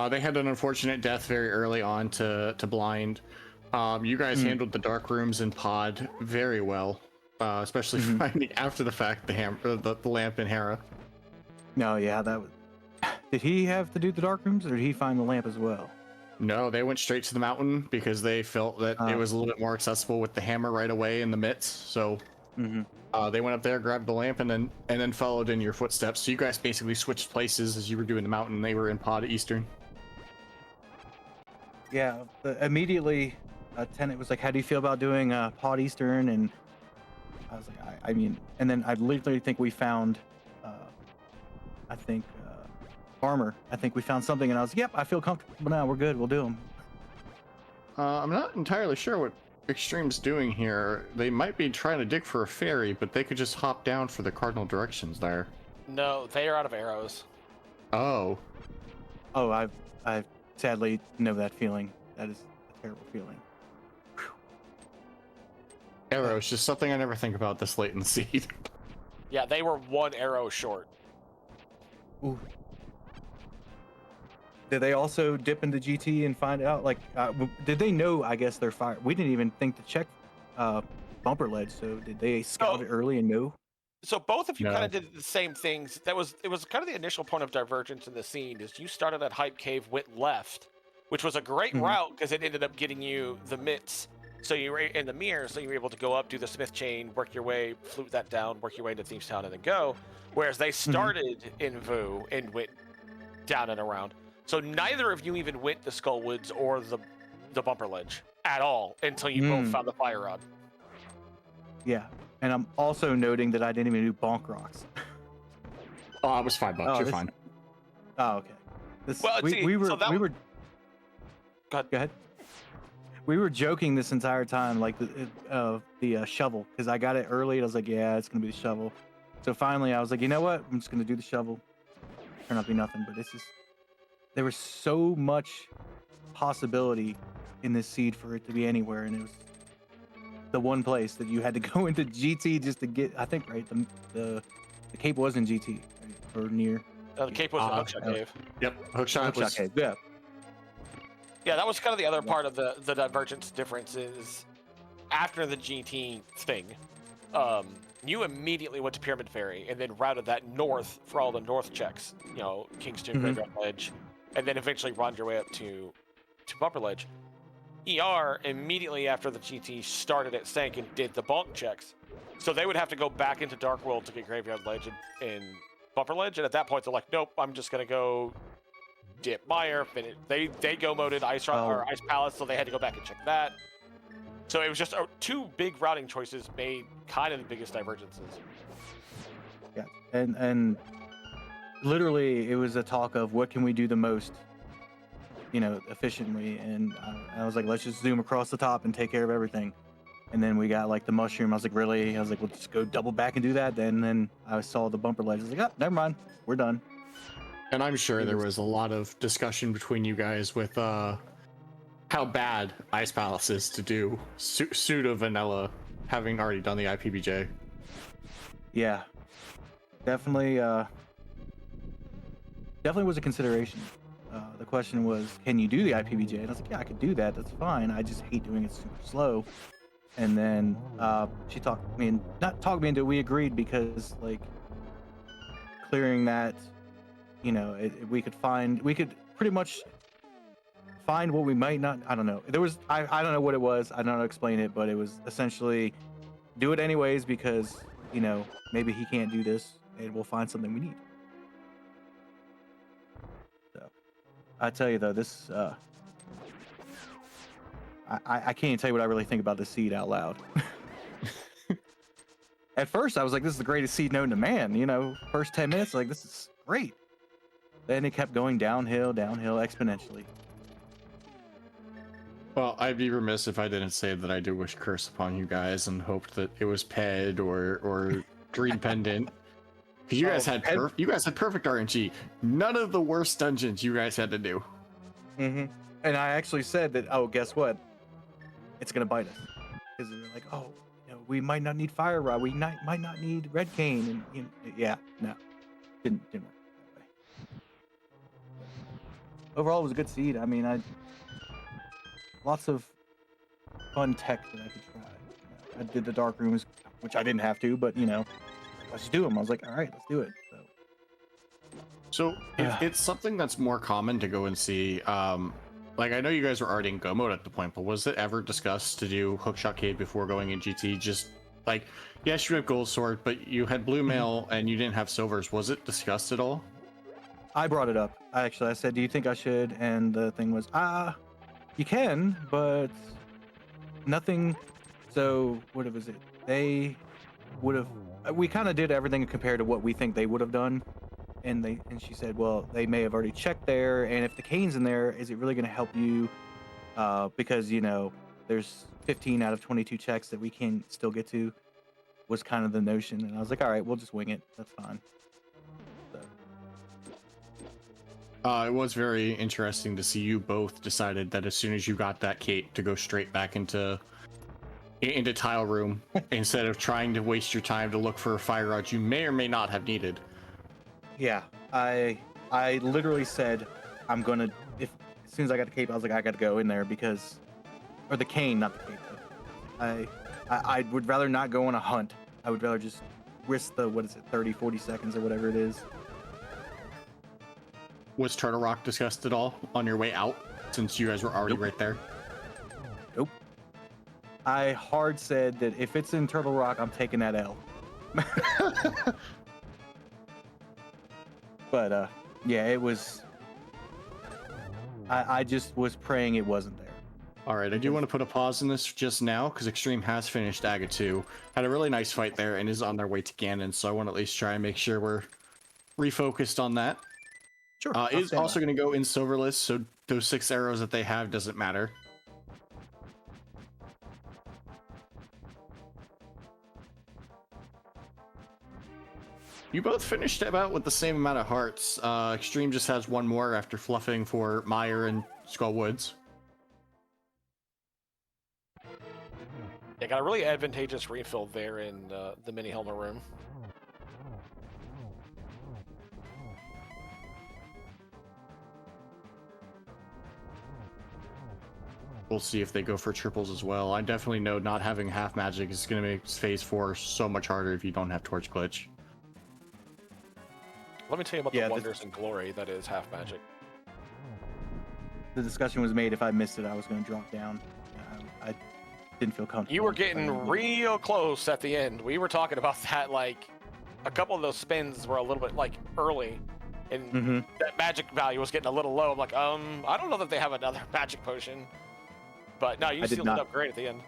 They had an unfortunate death very early on to blind. You guys handled the dark rooms in pod very well, especially finding after the fact the lamp in Hera. No, yeah, that was. Did he have to do the dark rooms, or did he find the lamp as well? No, they went straight to the mountain because they felt that it was a little bit more accessible with the hammer right away in the midst. So they went up there, grabbed the lamp, and then followed in your footsteps. So you guys basically switched places as you were doing the mountain. They were in pod eastern. Yeah, immediately, Tenet was like, "How do you feel about doing pod eastern?" And I was like, I mean, and then I literally think we found, I think, armor. I think we found something, and I was like, "Yep, I feel comfortable now. We're good. We'll do them." I'm not entirely sure what Extreme's doing here. They might be trying to dig for a ferry, but they could just hop down for the cardinal directions there. No, they are out of arrows. Oh. Oh, I sadly know that feeling. That is a terrible feeling. Arrows, just something I never think about this late in the seed. Yeah, they were 1 arrow short. Ooh. Did they also dip into GT and find out, like, did they know, I guess, their fire? We didn't even think to check bumper ledge, so did they scout it early and know? So both of you No. kind of did the same things. It was kind of the initial point of divergence in the scene is you started at Hype Cave, went left, which was a great route because it ended up getting you the mitts. So you were in the mirror, so you were able to go up, do the Smith chain, work your way, flute that down, work your way into Thiefstown, and then go. Whereas they started in Vu and went down and around. So neither of you even went to Skullwoods or the bumper ledge at all until you both found the fire rod. Yeah, and I'm also noting that I didn't even do bonk rocks. Oh, it was $5. Oh, You're fine. Oh, okay. Well, see, we were so that- we were. Go ahead. We were joking this entire time, like the shovel, because I got it early. And I was like, yeah, it's gonna be the shovel. So finally, I was like, you know what? I'm just gonna do the shovel. Turn out to be nothing, but it's just there was so much possibility in this seed for it to be anywhere, and it was the one place that you had to go into GT just to get. I think right, the cape was in GT, right? Or near. The cape was in Hookshot Cave. Yep, Hookshot was... Cave. Yeah. Yeah, that was kind of the other part of the divergence difference is after the GT thing, you immediately went to Pyramid Ferry and then routed that north for all the north checks, you know, Kingston, Graveyard Ledge, and then eventually run your way up to Bumper Ledge. ER immediately after the GT started at Sank and did the bonk checks, so they would have to go back into Dark World to get Graveyard Ledge and Bumper Ledge, and at that point they're like, nope, I'm just gonna go dip Mire. They go moded Ice or Ice Palace, so they had to go back and check that. So it was just 2 big routing choices made kind of the biggest divergences. Yeah, and literally it was a talk of what can we do the most, you know, efficiently, and I was like, let's just zoom across the top and take care of everything. And then we got like the mushroom. I was like, really? I was like, we'll just go double back and do that. Then I saw the bumper ledge. I was like, oh, never mind, we're done. And I'm sure there was a lot of discussion between you guys with how bad Ice Palace is to do pseudo vanilla, having already done the IPBJ. Yeah, definitely was a consideration. The question was, can you do the IPBJ? And I was like, yeah, I could do that. That's fine. I just hate doing it super slow. And then she talked me into it. We agreed because like clearing that, you know, we could pretty much find what we might not. I don't know. There was I don't know what it was. I don't know how to explain it, but it was essentially do it anyways because, you know, maybe he can't do this and we'll find something we need. So I tell you though, this I can't even tell you what I really think about this seed out loud. At first I was like, this is the greatest seed known to man, you know, first 10 minutes, like this is great. Then it kept going downhill exponentially. Well, I'd be remiss if I didn't say that I do wish curse upon you guys and hoped that it was Ped or Green Pendant. Because you guys had perfect RNG. None of the worst dungeons you guys had to do. And I actually said that, oh, guess what? It's gonna bite us. Because they're like, oh, you know, we might not need Fire Rod, we might not need Red Cane, and you know, yeah, no, didn't work that way. overall, it was a good seed. I mean, lots of fun tech that I could try. I did the dark rooms, which I didn't have to, but let's do them. I was like, all right, let's do it. So it's something that's more common to go and see. Like I know you guys were already in Go mode at the point, but was it ever discussed to do Hookshot Cave before going in GT? Just like, yes, you have Gold Sword, but you had Blue Mail and you didn't have Silvers. Was it discussed at all? I brought it up. I said, do you think I should? And the thing was, you can, but nothing. So what was it? They would have. We kind of did everything compared to what we think they would have done. And she said, well, they may have already checked there, and if the cane's in there, is it really going to help you? Because there's 15 out of 22 checks that we can still get to. Was kind of the notion, and I was like, all right, we'll just wing it. That's fine. So. It was very interesting to see you both decided that as soon as you got that cape to go straight back into tile room instead of trying to waste your time to look for a fire rod you may or may not have needed. Yeah, I literally said, I'm gonna, as soon as I got the cape, I was like, I gotta go in there because, or the cane, not the cape. I would rather not go on a hunt. I would rather just risk the, 30, 40 seconds or whatever it is. Was Turtle Rock discussed at all on your way out since you guys were already right there? Nope. I hard said that if it's in Turtle Rock, I'm taking that L. But yeah, it was. I just was praying it wasn't there. All right, I do want to put a pause in this just now because Extreme has finished Aga 2, had a really nice fight there, and is on their way to Ganon. So I want to at least try and make sure we're refocused on that. Sure. Is also going to go in Silverless, so those 6 arrows that they have doesn't matter. You both finished about with the same amount of hearts. Extreme just has 1 more after fluffing for Meyer and Skull Woods. Yeah, got a really advantageous refill there in the mini helmet room. We'll see if they go for triples as well. I definitely know not having half magic is going to make phase 4 so much harder if you don't have torch glitch. Let me tell you about the wonders and glory that is half magic. The discussion was made if I missed it, I was going to drop down. I didn't feel comfortable. You were getting real close at the end. We were talking about that, like, a couple of those spins were a little bit, like, early. And that magic value was getting a little low. I'm like, I don't know that they have another magic potion. But no, you sealed it up great at the end.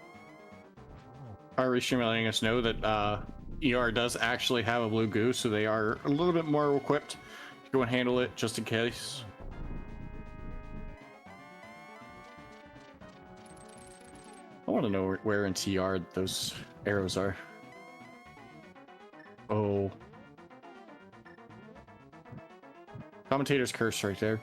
Are Restream letting us know that ER does actually have a blue goo, so they are a little bit more equipped to go and handle it just in case. I want to know where in TR those arrows are. Oh. Commentator's curse right there.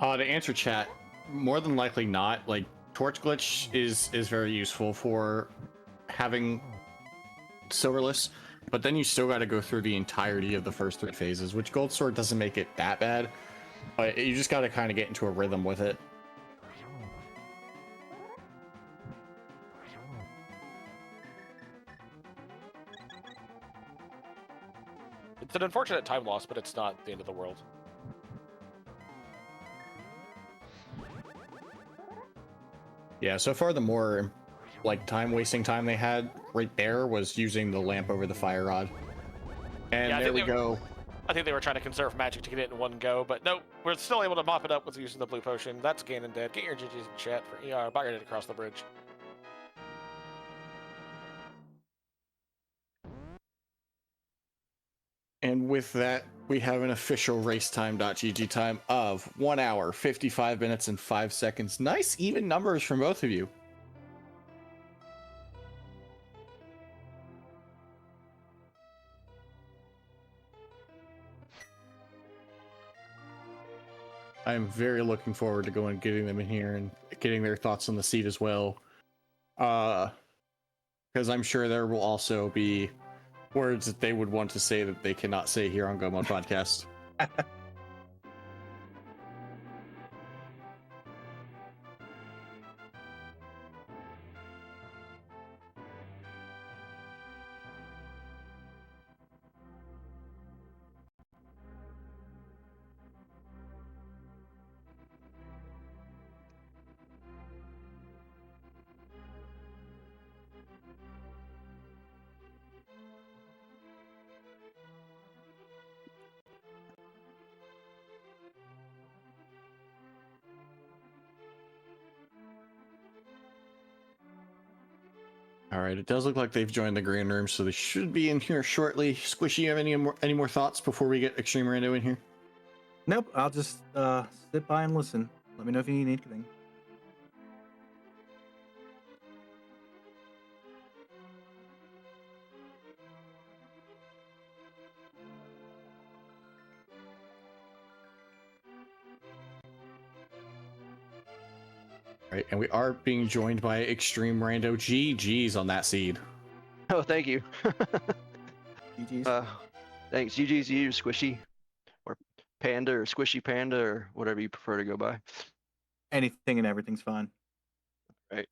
To answer chat, more than likely not. Like, torch glitch is very useful for having Silverless, but then you still got to go through the entirety of the first 3 phases, which Gold Sword doesn't make it that bad, but you just got to kind of get into a rhythm with it. It's an unfortunate time loss, but it's not the end of the world. Yeah, so far the more like wasting time they had right there was using the lamp over the fire rod. And Yeah, there we go. I think they were trying to conserve magic to get it in one go, but no, we're still able to mop it up with using the blue potion. That's Ganon dead. Get your GGs in chat for about ready to cross the bridge. And with that, we have an official racetime.gg time of 1 hour, 55 minutes, and 5 seconds. Nice even numbers from both of you. I'm very looking forward to going and getting them in here and getting their thoughts on the seed as well. Because I'm sure there will also be words that they would want to say that they cannot say here on GoMo Podcast. All right, it does look like they've joined the green room, so they should be in here shortly. Squishy, you have any more thoughts before we get extremerando in here? Nope. I'll just sit by and listen. Let me know if you need anything. Right, and we are being joined by extremerando. GG's on that seed. Oh, thank you. GG's. Thanks. GG's to you, Squishy, or Panda, or Squishy Panda, or whatever you prefer to go by. Anything and everything's fine. Right.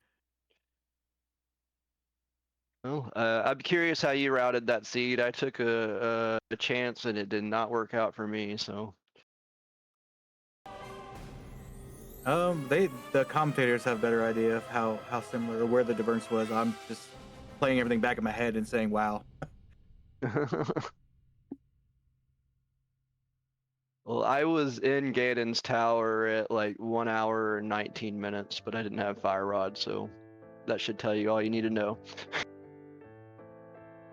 Well, I'm curious how you routed that seed. I took a chance and it did not work out for me. So. The commentators have a better idea of how similar or where the difference was. I'm just playing everything back in my head and saying, "Wow." Well, I was in Ganon's tower at like 1 hour and 19 minutes, but I didn't have fire rod, so that should tell you all you need to know.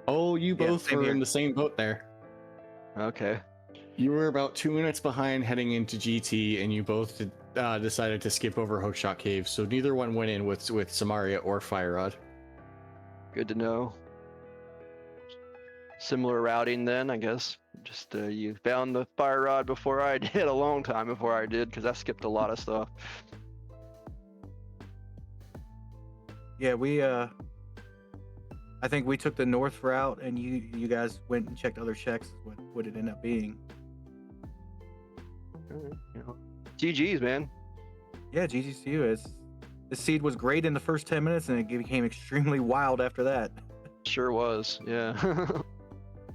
Oh, you Yeah, both same were here. in the same boat there. Okay. You were about 2 minutes behind heading into GT, and you both decided to skip over Hookshot Cave, so neither one went in with Samaria or Fire Rod. Good to know. Similar routing then, I guess. Just you found the fire rod before I did, a long time before I did, because I skipped a lot of stuff. Yeah, we I think we took the north route, and you guys went and checked other checks. What it ended up being. You know, GG's, man. Yeah, GG's to you. The seed was great in the first 10 minutes, and it became extremely wild after that. Sure was, yeah.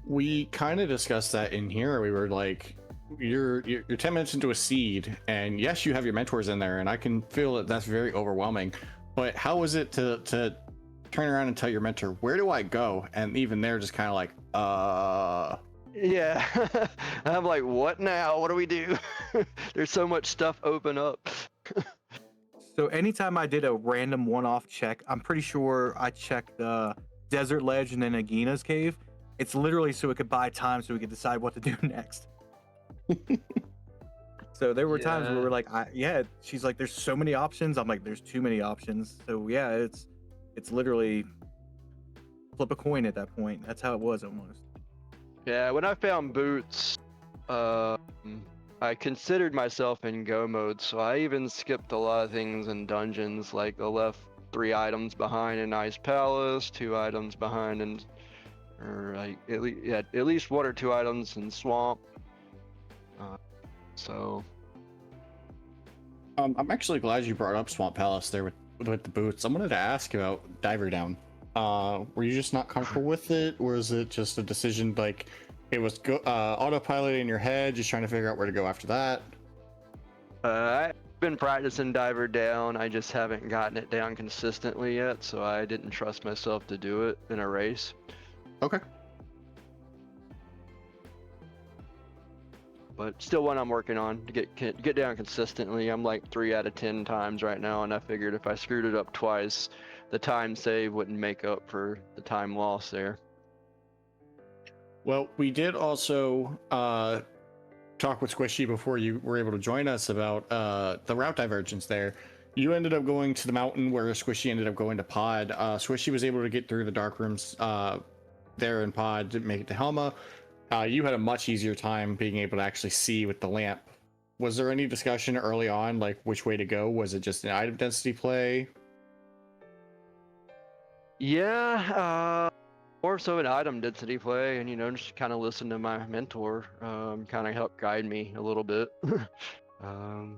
We kind of discussed that in here. We were like, you're 10 minutes into a seed, and yes, you have your mentors in there, and I can feel that that's very overwhelming. But how was it to turn around and tell your mentor, where do I go? And even they're just kind of like, Yeah. I'm like, what now? What do we do? There's so much stuff open up. So anytime I did a random one-off check, I'm pretty sure I checked the Desert Ledge and then Agina's Cave. It's literally so we could buy time so we could decide what to do next. So there were times where Yeah. we're like, she's like, there's so many options. I'm like, there's too many options. So yeah, it's literally flip a coin at that point. That's how it was almost. Yeah, when I found boots, I considered myself in go mode, so I even skipped a lot of things in dungeons, like I left 3 items behind in Ice Palace, 2 items behind in, or like at least 1 or 2 items in Swamp. So. I'm actually glad you brought up Swamp Palace there with the boots. I wanted to ask about Diver Down. Were you just not comfortable with it, or is it just a decision like it was autopilot in your head, just trying to figure out where to go after that? been practicing diver down. I just haven't gotten it down consistently yet, so I didn't trust myself to do it in a race. Okay. But still one I'm working on to get down consistently. I'm like 3 out of 10 times right now, and I figured if I screwed it up twice, the time save wouldn't make up for the time lost there. Well, we did also talk with Squishy before you were able to join us about the route divergence there. You ended up going to the mountain where Squishy ended up going to Pod. Squishy was able to get through the dark rooms there in Pod to make it to Helma. You had a much easier time being able to actually see with the lamp. Was there any discussion early on, like which way to go? Was it just an item density play? Yeah, more so an item density play, and just kind of listen to my mentor, kind of help guide me a little bit. I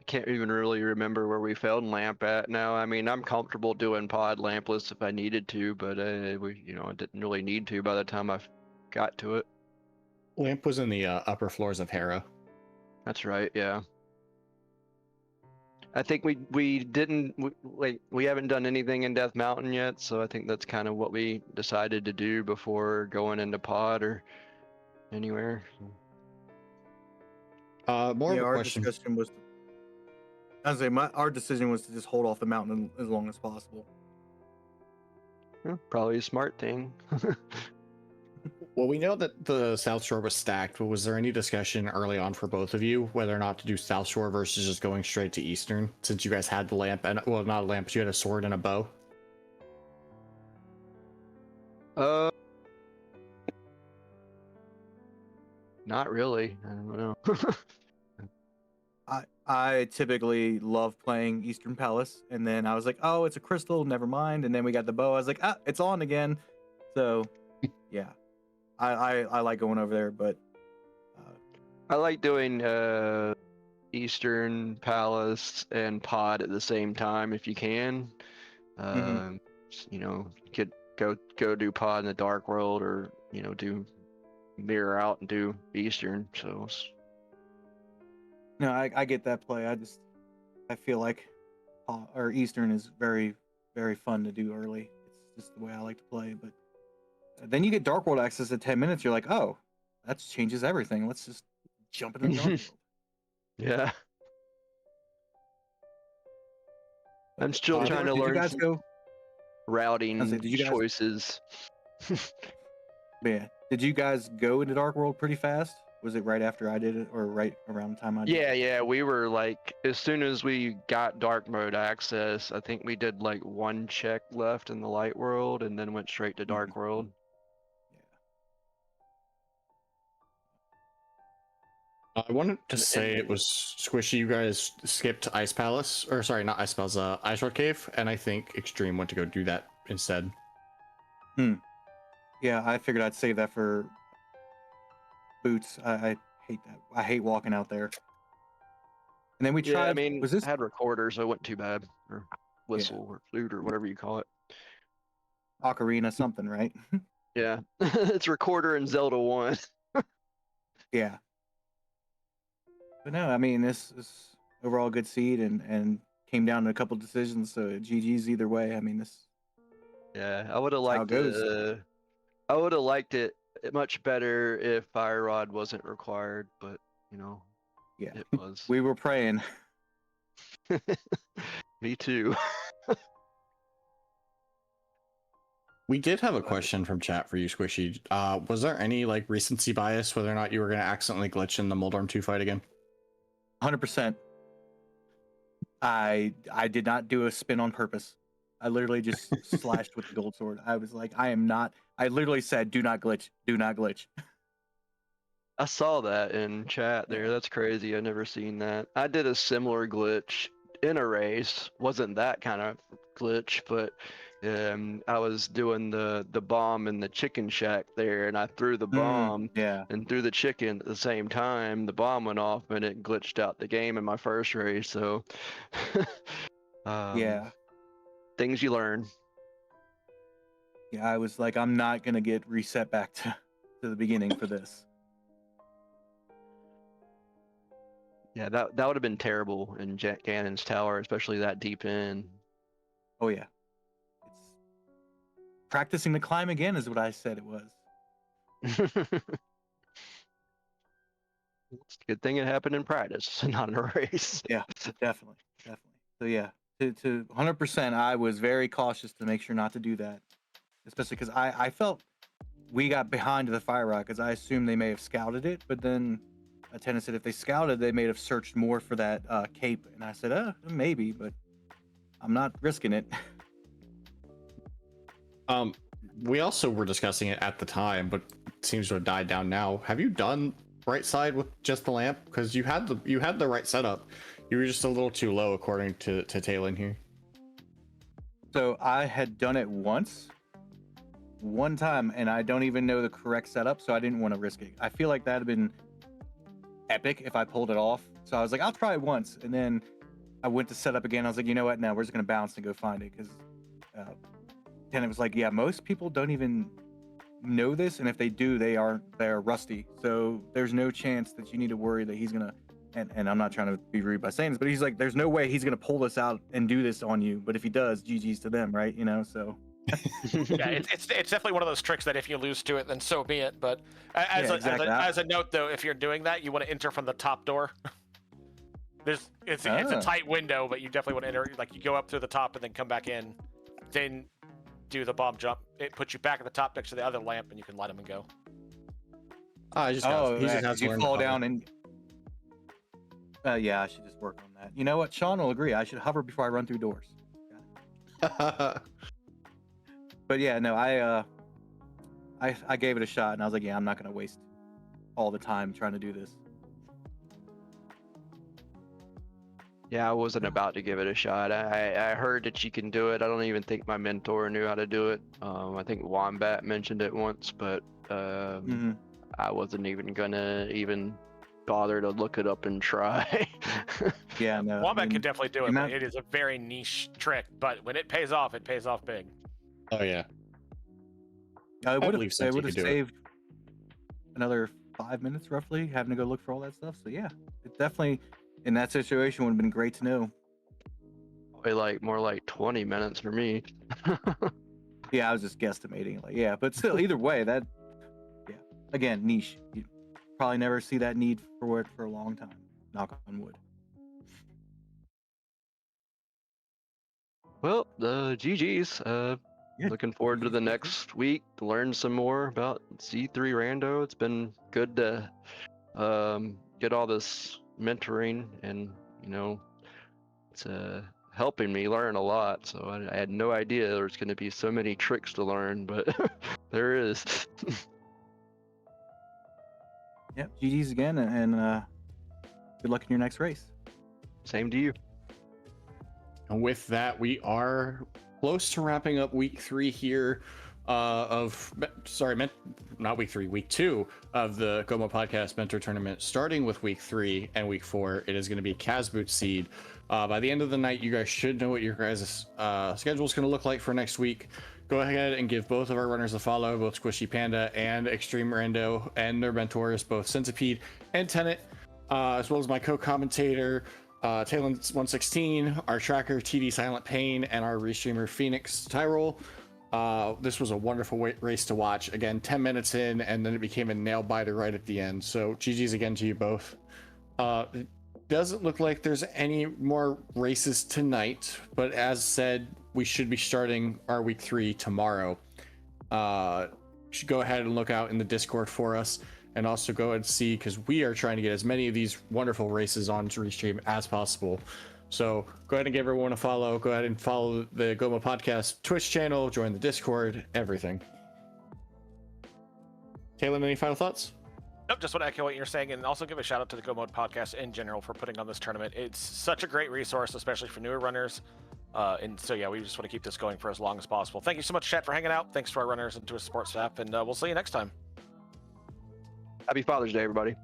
can't even really remember where we failed lamp at now. I mean, I'm comfortable doing pod lampless if I needed to, but I didn't really need to by the time I got to it. Lamp was in the upper floors of Hera. That's right, yeah. I think we haven't done anything in Death Mountain yet, so I think that's kind of what we decided to do before going into pod or anywhere. More of a our question. discussion was. Our decision was to just hold off the mountain as long as possible. Yeah, probably a smart thing. Well, we know that the South Shore was stacked, but was there any discussion early on for both of you whether or not to do South Shore versus just going straight to Eastern, since you guys had the lamp and, well, not a lamp, but you had a sword and a bow? Not really. I don't know. I typically love playing Eastern Palace, and then I was like, oh, it's a crystal, never mind. And then we got the bow. I was like, ah, it's on again. So, yeah, I like going over there, but I like doing Eastern Palace and Pod at the same time if you can. You could go do Pod in the Dark World, or do mirror out and do Eastern. So. no, I get that play. I feel like Eastern is very, very fun to do early. It's just the way I like to play. But then you get Dark World access at 10 minutes. You're like, oh, that changes everything. Let's just jump into the Dark World. Yeah. I'm still trying to learn some routing choices. Yeah. Did you guys go into Dark World pretty fast? Was it right after I did it, or right around the time I did it? Yeah, we were like, as soon as we got dark mode access, I think we did like 1 check left in the light world and then went straight to dark world. I wanted to say it was Squishy. You guys skipped Ice Palace, or sorry, not Ice Palace, Ice Road Cave, and I think Extreme went to go do that instead. Yeah, I figured I'd save that for Boots. I hate that. I hate walking out there. And then we tried. Yeah, I mean, was this I had recorder, so it wasn't too bad, or whistle or flute or whatever you call it. Ocarina something, right? Yeah, it's recorder in Zelda 1. Yeah. But no, I mean, this is overall a good seed, and came down to a couple decisions, so GG's either way. I mean, this. Yeah, I would have liked I would have liked it much better if Fire Rod wasn't required, but Yeah, it was. We were praying. Me too. We did have a question from chat for you, Squishy. Was there any like recency bias whether or not you were going to accidentally glitch in the Moldorm 2 fight again? 100%. I did not do a spin on purpose. I literally just slashed with the gold sword. I was like, I am not. I literally said, do not glitch. Do not glitch. I saw that in chat there. That's crazy. I've never seen that. I did a similar glitch in a race. Wasn't that kind of glitch, but I was doing the bomb in the chicken shack there, and I threw the bomb and threw the chicken at the same time. The bomb went off, and it glitched out the game in my first race. So, Yeah. Things you learn. Yeah, I was like, I'm not gonna get reset back to the beginning for this. Yeah, that would have been terrible in Gannon's tower, especially that deep in. Oh yeah, it's practicing the climb again is what I said it was. It's a good thing it happened in practice, not in a race. Yeah, definitely. So yeah, to 100%, I was very cautious to make sure not to do that, especially because I felt we got behind the fire rock because I assumed they may have scouted it, but then a tenant said if they scouted, they may have searched more for that cape, and I said, maybe, but I'm not risking it. We also were discussing it at the time, but it seems to have died down now. Have you done right side with just the lamp? Because you had the right setup. You were just a little too low, according to Talon here. So I had done it one time, and I don't even know the correct setup, so I didn't want to risk it. I feel like that'd have been epic if I pulled it off. So I was like, I'll try it once, and then I went to set up again. I was like, you know what? Now we're just gonna bounce and go find it because. And it was like, yeah, most people don't even know this, and if they do, they're rusty. So there's no chance that you need to worry that he's gonna. And I'm not trying to be rude by saying this, but he's like, there's no way he's gonna pull this out and do this on you. But if he does, GG's to them, right? You know, so. Yeah, it's definitely one of those tricks that if you lose to it, then so be it. But as a note, though, if you're doing that, you want to enter from the top door. It's a tight window, but you definitely want to enter. Like you go up through the top and then come back in, then do the bomb jump. It puts you back at the top next to the other lamp, and you can light them and go. He just has to you fall down and. Yeah, I should just work on that. You know what? Sean will agree. I should hover before I run through doors. But yeah, no, I gave it a shot, and I was like, yeah, I'm not gonna waste all the time trying to do this. Yeah, I wasn't about to give it a shot. I heard that you can do it. I don't even think my mentor knew how to do it. I think Wombat mentioned it once, but I wasn't even gonna bother to look it up and try. Yeah, no. Wombat can definitely do it, but it is a very niche trick. But when it pays off big. Oh yeah. I would have saved another 5 minutes roughly having to go look for all that stuff. So yeah, it definitely in that situation would have been great to know. Probably more like 20 minutes for me. Yeah, I was just guesstimating. Like, yeah, but still, either way, again, niche. You probably never see that need for it for a long time. Knock on wood. Well, GG's. Yeah. Looking forward to the next week to learn some more about Z3 Rando. It's been good to get all this mentoring, and it's helping me learn a lot. So I had no idea there was going to be so many tricks to learn, but there is. Yep, GG's again, and good luck in your next race. Same to you. And with that, we are close to wrapping up week 3 here not week 3, week 2 of the Gomo Podcast Mentor Tournament, starting with week 3 and week 4. It is going to be Kazboot Seed. By the end of the night, you guys should know what your guys' schedule is going to look like for next week. Go ahead and give both of our runners a follow, both Squishy Panda and extremerando, and their mentors, both Centipede and Tenet, as well as my co-commentator, Talon116, our tracker, TD Silent Pain, and our restreamer, Phoenix Tyrol. This was a wonderful race to watch. Again, 10 minutes in, and then it became a nail biter right at the end. So GG's again to you both. It doesn't look like there's any more races tonight, but as said, we should be starting our week 3 tomorrow. Should go ahead and look out in the Discord for us, and also go ahead and see, because we are trying to get as many of these wonderful races on to restream as possible. So go ahead and give everyone a follow. Go ahead and follow the Gomo Podcast Twitch channel, join the Discord, everything. Talon, any final thoughts? Nope, just want to echo what you're saying, and also give a shout out to the Go Mode Podcast in general for putting on this tournament. It's such a great resource, especially for newer runners. And so, yeah, we just want to keep this going for as long as possible. Thank you so much, chat, for hanging out. Thanks to our runners and to our support staff, and we'll see you next time. Happy Father's Day, everybody.